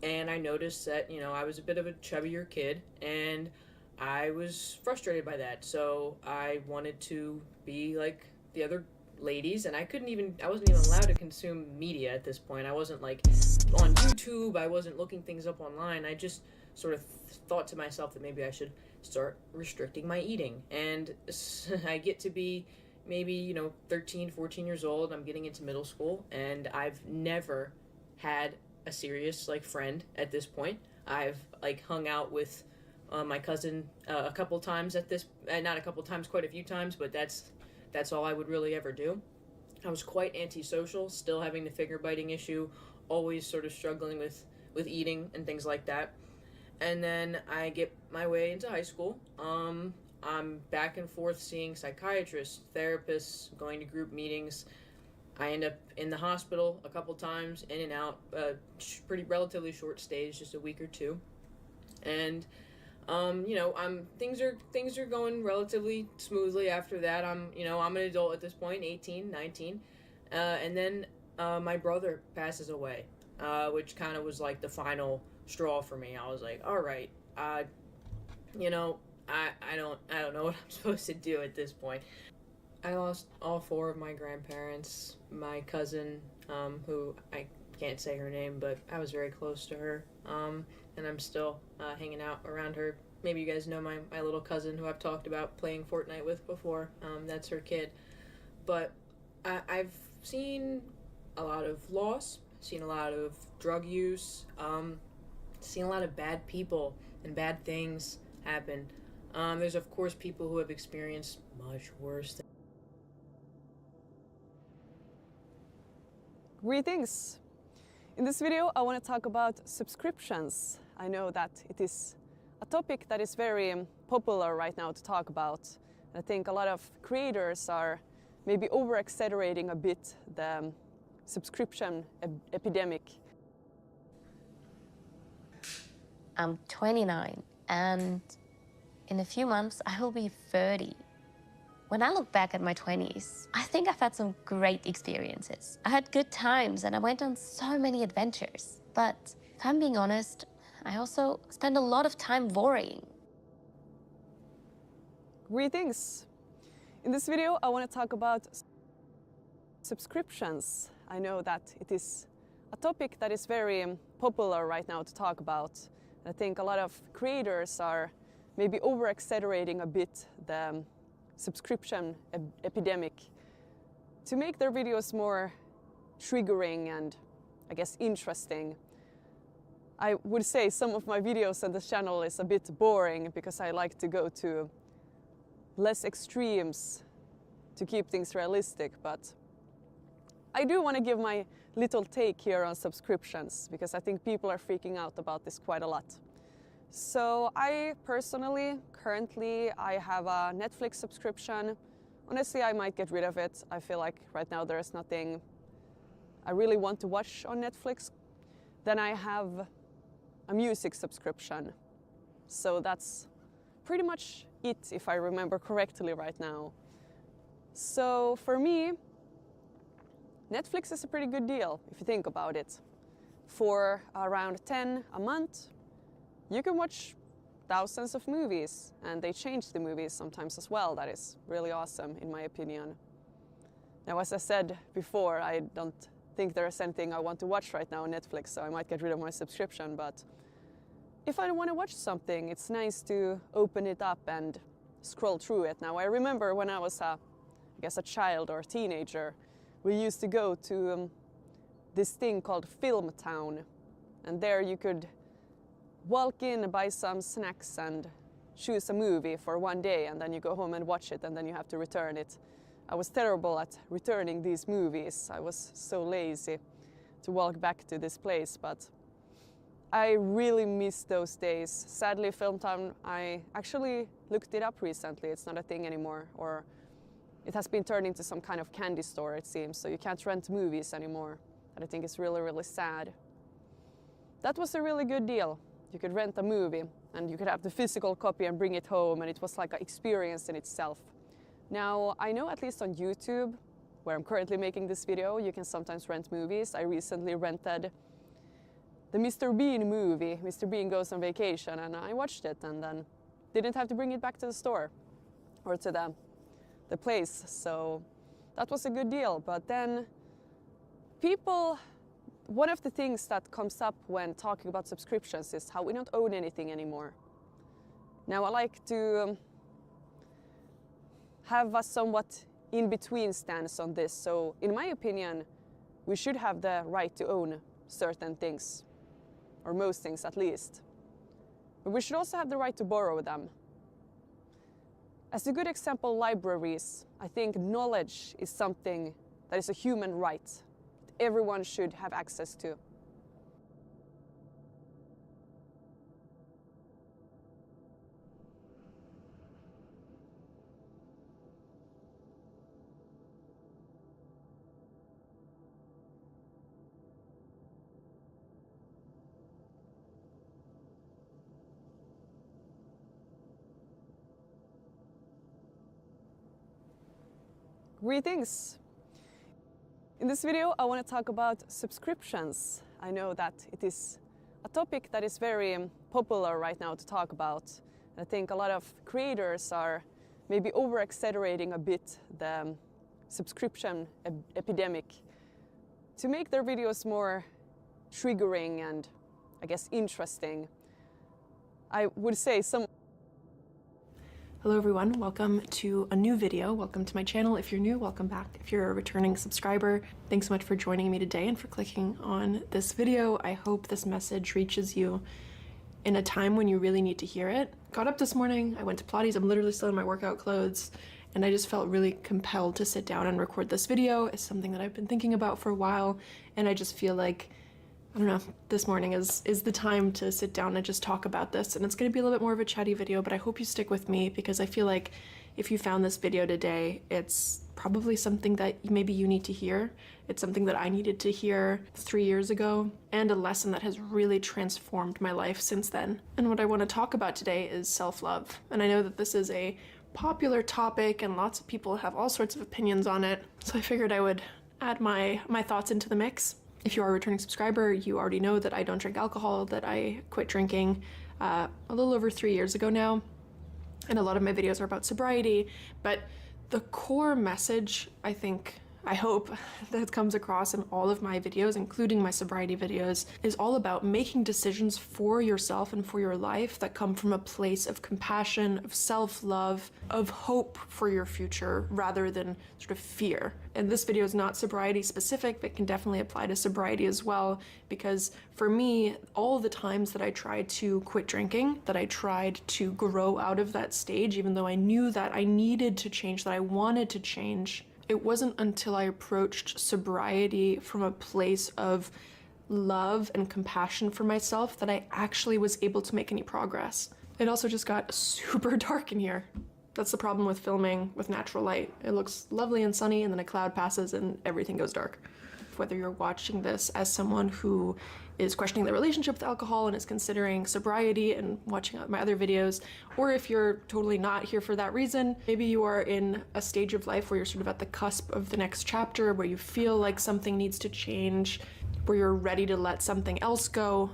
and I noticed that, I was a bit of a chubbier kid and I was frustrated by that. So I wanted to be like the other ladies, and I wasn't even allowed to consume media at this point. I wasn't like on YouTube, I wasn't looking things up online. I just sort of thought to myself that maybe I should start restricting my eating. And I get to be maybe 13, 14 years old. I'm getting into middle school, and I've never had a serious friend at this point. I've hung out with my cousin a couple times at this, not a couple times, quite a few times, but that's all I would really ever do. I was quite antisocial, still having the finger biting issue, always sort of struggling with eating and things like that. And then I get my way into high school. I'm back and forth seeing psychiatrists, therapists, going to group meetings. I end up in the hospital a couple times, in and out, pretty relatively short stays, just a week or two. And things are going relatively smoothly after that. I'm an adult at this point, 18, 19. And then my brother passes away, which kind of was like the final straw for me. I was like, all right, I don't know what I'm supposed to do at this point. I lost all 4 of my grandparents, my cousin, who I can't say her name, but I was very close to her, and I'm still hanging out around her. Maybe you guys know my little cousin who I've talked about playing Fortnite with before. That's her kid. But I've seen a lot of loss, seen a lot of drug use, seen a lot of bad people and bad things happen. There's of course people who have experienced much worse things. Greetings! In this video I want to talk about subscriptions. I know that it is a topic that is very popular right now to talk about. I think a lot of creators are maybe over-exaggerating a bit the subscription epidemic. I'm 29 and in a few months I will be 30. When I look back at my 20s, I think I've had some great experiences. I had good times and I went on so many adventures. But if I'm being honest, I also spend a lot of time worrying. Greetings! In this video I want to talk about subscriptions. I know that it is a topic that is very popular right now to talk about. I think a lot of creators are maybe over-exaggerating a bit the subscription epidemic to make their videos more triggering and, I guess, interesting. I would say some of my videos on this channel is a bit boring because I like to go to less extremes to keep things realistic, but I do want to give my little take here on subscriptions because I think people are freaking out about this quite a lot. So I personally, currently, I have a Netflix subscription. Honestly, I might get rid of it. I feel like right now there is nothing I really want to watch on Netflix. Then I have a music subscription. So that's pretty much it, if I remember correctly right now. So for me, Netflix is a pretty good deal, if you think about it. For around 10 a month, you can watch thousands of movies, and they change the movies sometimes as well. That is really awesome, in my opinion. Now, as I said before, I don't think there is anything I want to watch right now on Netflix, so I might get rid of my subscription, but if I want to watch something, it's nice to open it up and scroll through it. Now, I remember when I was I guess a child or a teenager, we used to go to this thing called Film Town, and there you could walk in, buy some snacks and choose a movie for one day, and then you go home and watch it, and then you have to return it. I was terrible at returning these movies. I was so lazy to walk back to this place, but I really miss those days. Sadly, Film Town, I actually looked it up recently. It's not a thing anymore, or it has been turned into some kind of candy store, it seems, so you can't rent movies anymore. And I think it's really, really sad. That was a really good deal. You could rent a movie and you could have the physical copy and bring it home, and it was like an experience in itself. Now, I know at least on YouTube, where I'm currently making this video, you can sometimes rent movies. I recently rented the Mr. Bean movie, Mr. Bean Goes on Vacation, and I watched it and then didn't have to bring it back to the store or to the place, so that was a good deal. But then one of the things that comes up when talking about subscriptions is how we don't own anything anymore. Now, I like to have a somewhat in-between stance on this. So, in my opinion, we should have the right to own certain things, or most things at least. But we should also have the right to borrow them. As a good example, libraries. I think knowledge is something that is a human right. Everyone should have access to. Greetings! In this video, I want to talk about subscriptions. I know that it is a topic that is very popular right now to talk about. I think a lot of creators are maybe over-exaggerating a bit the subscription epidemic to make their videos more triggering and, I guess, interesting. I would say some... Hello everyone, welcome to a new video. Welcome to my channel. If you're new, welcome back. If you're a returning subscriber, thanks so much for joining me today and for clicking on this video. I hope this message reaches you in a time when you really need to hear it. Got up this morning, I went to Pilates, I'm literally still in my workout clothes, and I just felt really compelled to sit down and record this video. It's something that I've been thinking about for a while, and I just feel like, I don't know, this morning is the time to sit down and just talk about this. And it's going to be a little bit more of a chatty video, but I hope you stick with me, because I feel like if you found this video today, it's probably something that maybe you need to hear. It's something that I needed to hear 3 years ago, and a lesson that has really transformed my life since then. And what I want to talk about today is self-love. And I know that this is a popular topic and lots of people have all sorts of opinions on it, so I figured I would add my thoughts into the mix. If you are a returning subscriber, you already know that I don't drink alcohol, that I quit drinking a little over 3 years ago now, and a lot of my videos are about sobriety, but the core message, I hope, that comes across in all of my videos, including my sobriety videos, is all about making decisions for yourself and for your life that come from a place of compassion, of self-love, of hope for your future, rather than sort of fear. And this video is not sobriety specific, but can definitely apply to sobriety as well, because for me, all the times that I tried to quit drinking, that I tried to grow out of that stage, even though I knew that I needed to change, that I wanted to change, it wasn't until I approached sobriety from a place of love and compassion for myself that I actually was able to make any progress. It also just got super dark in here. That's the problem with filming with natural light. It looks lovely and sunny, and then a cloud passes and everything goes dark. Whether you're watching this as someone who is questioning their relationship with alcohol and is considering sobriety and watching my other videos, or if you're totally not here for that reason, maybe you are in a stage of life where you're sort of at the cusp of the next chapter, where you feel like something needs to change, where you're ready to let something else go,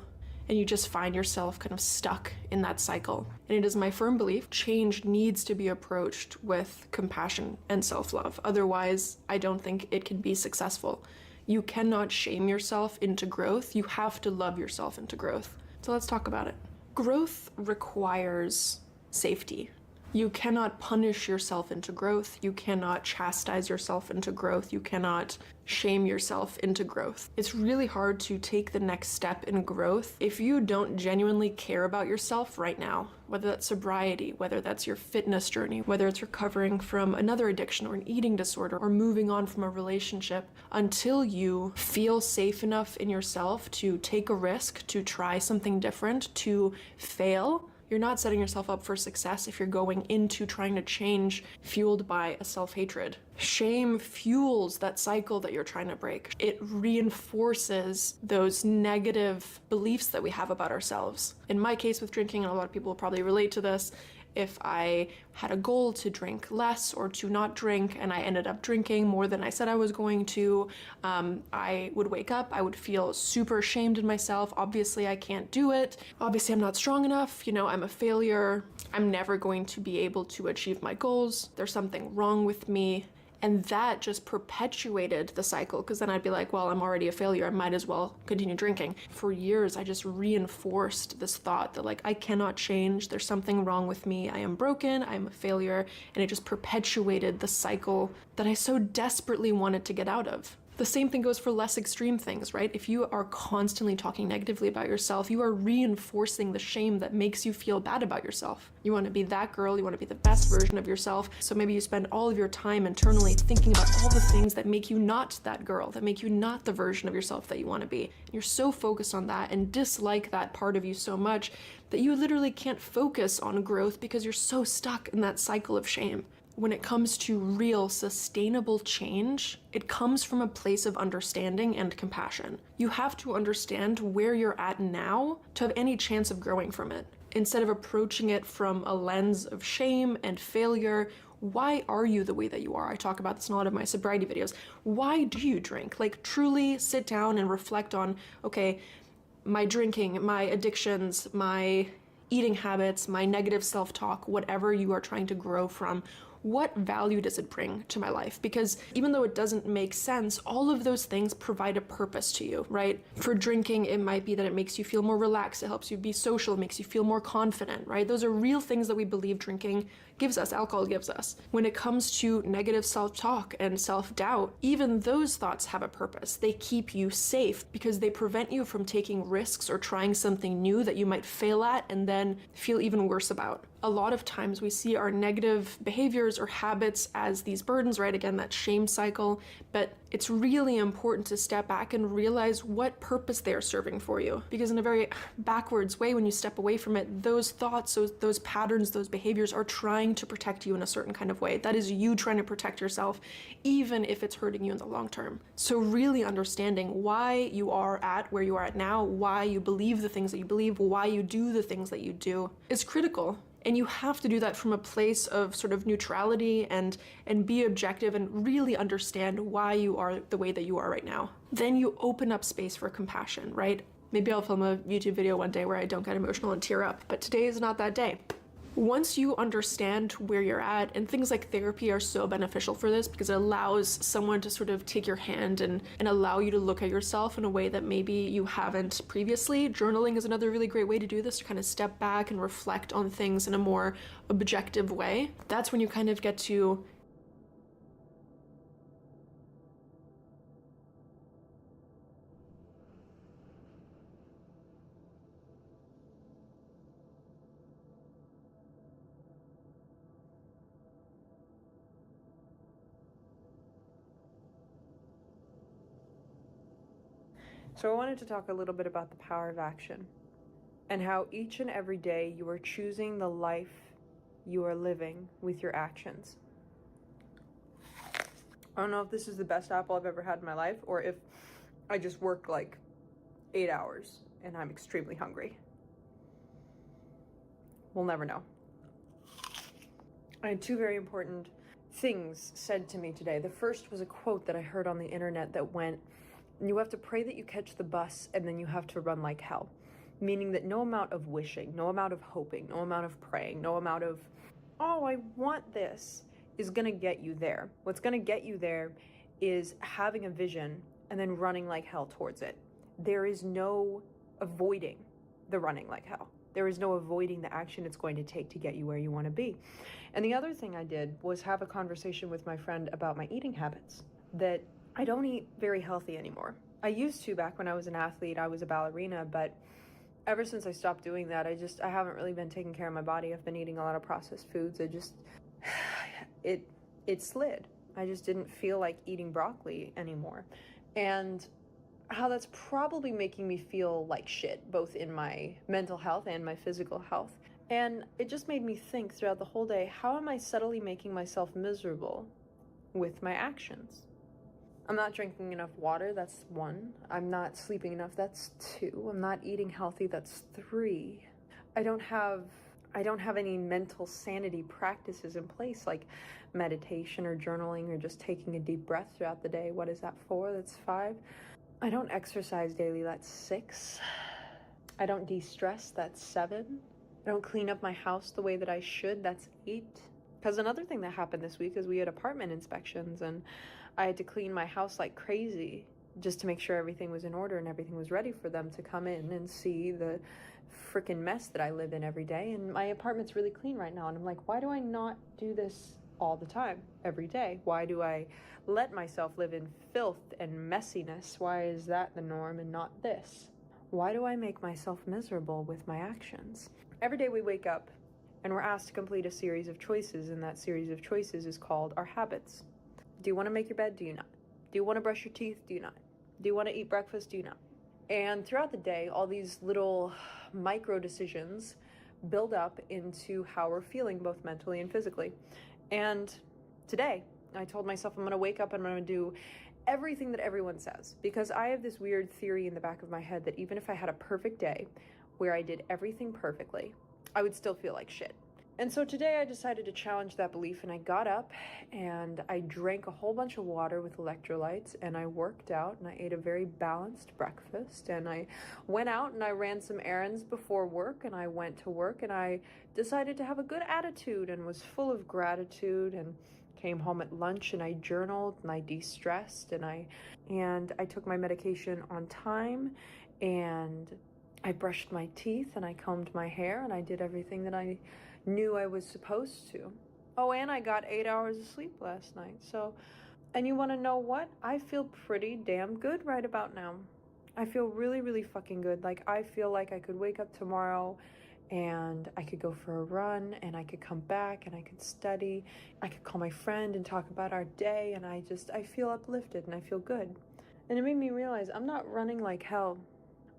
and you just find yourself kind of stuck in that cycle. And it is my firm belief, change needs to be approached with compassion and self-love. Otherwise, I don't think it can be successful. You cannot shame yourself into growth. You have to love yourself into growth. So let's talk about it. Growth requires safety. You cannot punish yourself into growth. You cannot chastise yourself into growth. You cannot shame yourself into growth. It's really hard to take the next step in growth if you don't genuinely care about yourself right now, whether that's sobriety, whether that's your fitness journey, whether it's recovering from another addiction or an eating disorder, or moving on from a relationship. Until you feel safe enough in yourself to take a risk, to try something different, to fail, you're not setting yourself up for success if you're going into trying to change fueled by a self-hatred. Shame fuels that cycle that you're trying to break. It reinforces those negative beliefs that we have about ourselves. In my case with drinking, and a lot of people will probably relate to this, if I had a goal to drink less or to not drink, and I ended up drinking more than I said I was going to, I would wake up, I would feel super ashamed in myself. Obviously, I can't do it. Obviously, I'm not strong enough. You know, I'm a failure. I'm never going to be able to achieve my goals. There's something wrong with me. And that just perpetuated the cycle, because then I'd be like, well, I'm already a failure, I might as well continue drinking. For years, I just reinforced this thought that, like, I cannot change, there's something wrong with me, I am broken, I'm a failure, and it just perpetuated the cycle that I so desperately wanted to get out of. The same thing goes for less extreme things, right? If you are constantly talking negatively about yourself, you are reinforcing the shame that makes you feel bad about yourself. You want to be that girl, you want to be the best version of yourself, so maybe you spend all of your time internally thinking about all the things that make you not that girl, that make you not the version of yourself that you want to be. You're so focused on that and dislike that part of you so much that you literally can't focus on growth because you're so stuck in that cycle of shame. When it comes to real, sustainable change, it comes from a place of understanding and compassion. You have to understand where you're at now to have any chance of growing from it. Instead of approaching it from a lens of shame and failure, why are you the way that you are? I talk about this in a lot of my sobriety videos. Why do you drink? Like, truly sit down and reflect on, okay, my drinking, my addictions, my eating habits, my negative self-talk, whatever you are trying to grow from, what value does it bring to my life? Because even though it doesn't make sense, all of those things provide a purpose to you, right? For drinking, it might be that it makes you feel more relaxed, it helps you be social, it makes you feel more confident, right? Those are real things that we believe drinking gives us, alcohol gives us. When it comes to negative self-talk and self-doubt, even those thoughts have a purpose. They keep you safe because they prevent you from taking risks or trying something new that you might fail at and then feel even worse about. A lot of times we see our negative behaviors or habits as these burdens, right? Again, that shame cycle, but it's really important to step back and realize what purpose they are serving for you. Because in a very backwards way, when you step away from it, those thoughts, those patterns, those behaviors are trying to protect you in a certain kind of way. That is you trying to protect yourself, even if it's hurting you in the long term. So really understanding why you are at where you are at now, why you believe the things that you believe, why you do the things that you do is critical. And you have to do that from a place of sort of neutrality and be objective and really understand why you are the way that you are right now. Then you open up space for compassion, right? Maybe I'll film a YouTube video one day where I don't get emotional and tear up, but today is not that day. Once you understand where you're at, and things like therapy are so beneficial for this because it allows someone to sort of take your hand and allow you to look at yourself in a way that maybe you haven't previously. Journaling is another really great way to do this, to kind of step back and reflect on things in a more objective way. That's when you kind of get to So I wanted to talk a little bit about the power of action and how each and every day you are choosing the life you are living with your actions. I don't know if this is the best apple I've ever had in my life or if I just worked like 8 hours and I'm extremely hungry. We'll never know. I had two very important things said to me today. The first was a quote that I heard on the internet that went, "You have to pray that you catch the bus and then you have to run like hell." Meaning that no amount of wishing, no amount of hoping, no amount of praying, no amount of, oh, I want this, is gonna get you there. What's gonna get you there is having a vision and then running like hell towards it. There is no avoiding the running like hell. There is no avoiding the action it's going to take to get you where you want to be. And the other thing I did was have a conversation with my friend about my eating habits, that I don't eat very healthy anymore. I used to back when I was an athlete, I was a ballerina, but ever since I stopped doing that, I haven't really been taking care of my body. I've been eating a lot of processed foods. It slid. I just didn't feel like eating broccoli anymore. And how that's probably making me feel like shit, both in my mental health and my physical health. And it just made me think throughout the whole day, how am I subtly making myself miserable with my actions? I'm not drinking enough water, that's 1. I'm not sleeping enough, that's 2. I'm not eating healthy, that's 3. I don't have any mental sanity practices in place, like meditation or journaling or just taking a deep breath throughout the day. What is that 4? That's 5. I don't exercise daily, that's 6. I don't de-stress, that's 7. I don't clean up my house the way that I should, that's 8. Because another thing that happened this week is we had apartment inspections and I had to clean my house like crazy just to make sure everything was in order and everything was ready for them to come in and see the freaking mess that I live in every day. And my apartment's really clean right now. And I'm like, why do I not do this all the time, every day? Why do I let myself live in filth and messiness? Why is that the norm and not this? Why do I make myself miserable with my actions? Every day we wake up and we're asked to complete a series of choices, and that series of choices is called our habits. Do you want to make your bed? Do you not? Do you want to brush your teeth? Do you not? Do you want to eat breakfast? Do you not? And throughout the day, all these little micro decisions build up into how we're feeling, both mentally and physically. And today, I told myself I'm going to wake up and I'm going to do everything that everyone says, because I have this weird theory in the back of my head that even if I had a perfect day where I did everything perfectly, I would still feel like shit. And so today I decided to challenge that belief, and I got up and I drank a whole bunch of water with electrolytes, and I worked out and I ate a very balanced breakfast, and I went out and I ran some errands before work, and I went to work, and I decided to have a good attitude and was full of gratitude, and came home at lunch and I journaled and I de-stressed, and I took my medication on time, and I brushed my teeth and I combed my hair, and I did everything that I knew I was supposed to. Oh, and I got 8 hours of sleep last night. So, and you want to know what? I feel pretty damn good right about now. I feel really, really fucking good. Like, I feel like I could wake up tomorrow and I could go for a run, and I could come back and I could study. I could call my friend and talk about our day, and I feel uplifted and I feel good. And it made me realize I'm not running like hell.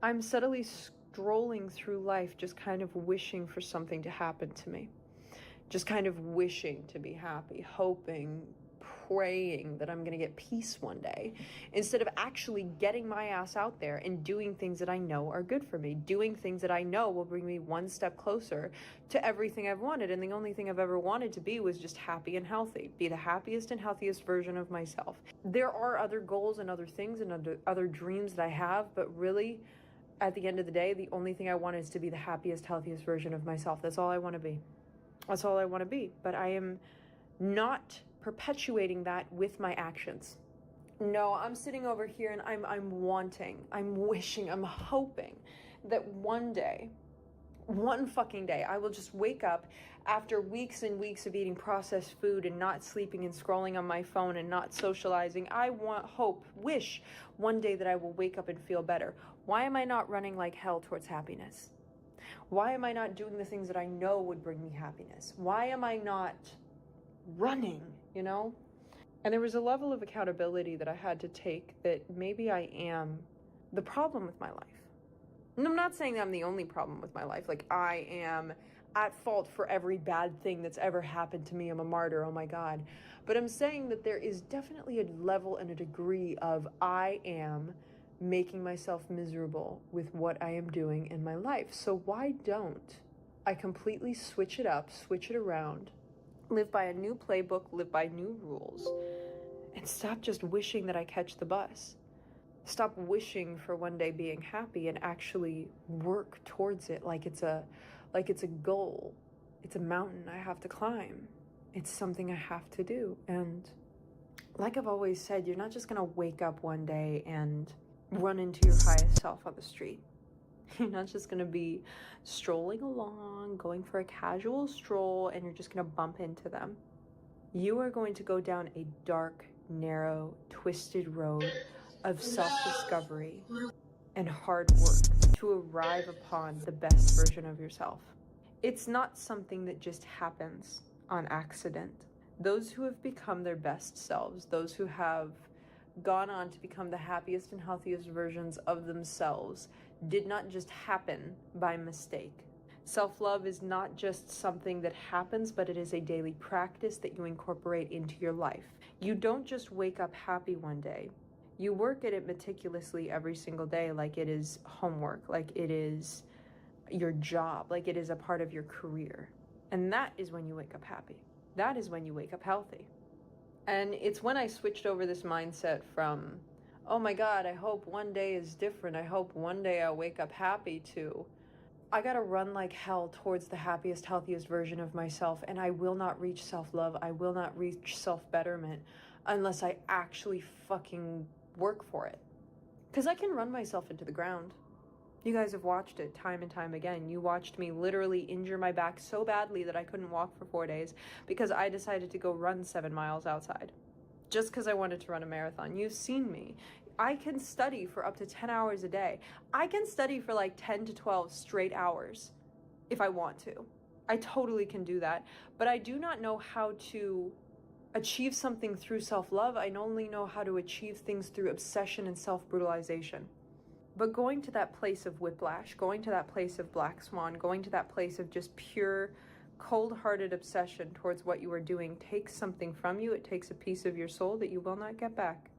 I'm subtly strolling through life, just kind of wishing for something to happen to me. Just kind of wishing to be happy, hoping, praying that I'm going to get peace one day, instead of actually getting my ass out there and doing things that I know are good for me, doing things that I know will bring me one step closer to everything I've wanted. And the only thing I've ever wanted to be was just happy and healthy, be the happiest and healthiest version of myself. There are other goals and other things and other dreams that I have, but really, at the end of the day, the only thing I want is to be the happiest, healthiest version of myself. That's all I want to be. That's all I want to be. But I am not perpetuating that with my actions. No, I'm sitting over here and I'm wanting, I'm wishing, I'm hoping that one day, one fucking day, I will just wake up after weeks and weeks of eating processed food and not sleeping and scrolling on my phone and not socializing. I wish one day that I will wake up and feel better. Why am I not running like hell towards happiness? Why am I not doing the things that I know would bring me happiness? Why am I not running, you know? And there was a level of accountability that I had to take, that maybe I am the problem with my life. And I'm not saying that I'm the only problem with my life. Like, I am at fault for every bad thing that's ever happened to me. I'm a martyr, oh my God. But I'm saying that there is definitely a level and a degree of I am making myself miserable with what I am doing in my life. So why don't I completely switch it up, switch it around, live by a new playbook, live by new rules, and stop just wishing that I catch the bus. Stop wishing for one day being happy and actually work towards it like it's a goal. It's a mountain I have to climb. It's something I have to do. And like I've always said, you're not just gonna wake up one day and run into your highest self on the street. You're not just gonna be strolling along, going for a casual stroll, and you're just gonna bump into them. You are going to go down a dark, narrow, twisted road of self-discovery and hard work to arrive upon the best version of yourself. It's not something that just happens on accident. Those who have become their best selves, those who have gone on to become the happiest and healthiest versions of themselves, did not just happen by mistake. Self-love is not just something that happens, but it is a daily practice that you incorporate into your life. You don't just wake up happy one day. You work at it meticulously every single day, like it is homework, like it is your job, like it is a part of your career. And that is when you wake up happy. That is when you wake up healthy. And it's when I switched over this mindset from, oh my God, I hope one day is different, I hope one day I'll wake up happy, to, I gotta run like hell towards the happiest, healthiest version of myself, and I will not reach self-love, I will not reach self-betterment unless I actually fucking work for it. Because I can run myself into the ground. You guys have watched it time and time again. You watched me literally injure my back so badly that I couldn't walk for 4 days because I decided to go run 7 miles outside just because I wanted to run a marathon. You've seen me. I can study for up to 10 hours a day. I can study for like 10 to 12 straight hours if I want to. I totally can do that. But I do not know how to achieve something through self-love. I only know how to achieve things through obsession and self-brutalization. But going to that place of whiplash, going to that place of black swan, going to that place of just pure, cold-hearted obsession towards what you are doing takes something from you. It takes a piece of your soul that you will not get back.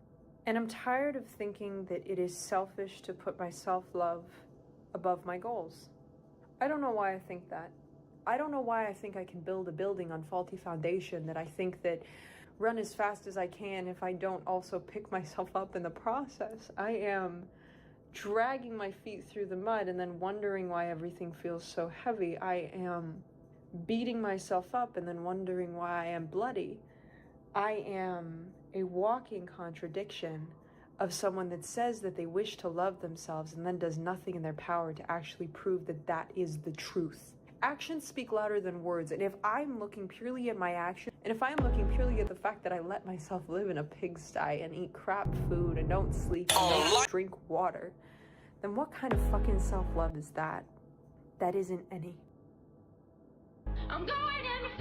And I'm tired of thinking that it is selfish to put my self-love above my goals. I don't know why I think that. I don't know why I think I can build a building on faulty foundation, that I think that run as fast as I can if I don't also pick myself up in the process. I am dragging my feet through the mud and then wondering why everything feels so heavy. I am beating myself up and then wondering why I am bloody. I am a walking contradiction of someone that says that they wish to love themselves and then does nothing in their power to actually prove that that is the truth. Actions speak louder than words, and if I'm looking purely at my action, and if I'm looking purely at the fact that I let myself live in a pigsty and eat crap food and don't sleep and don't drink water, then what kind of fucking self-love is that? That isn't any. I'm going in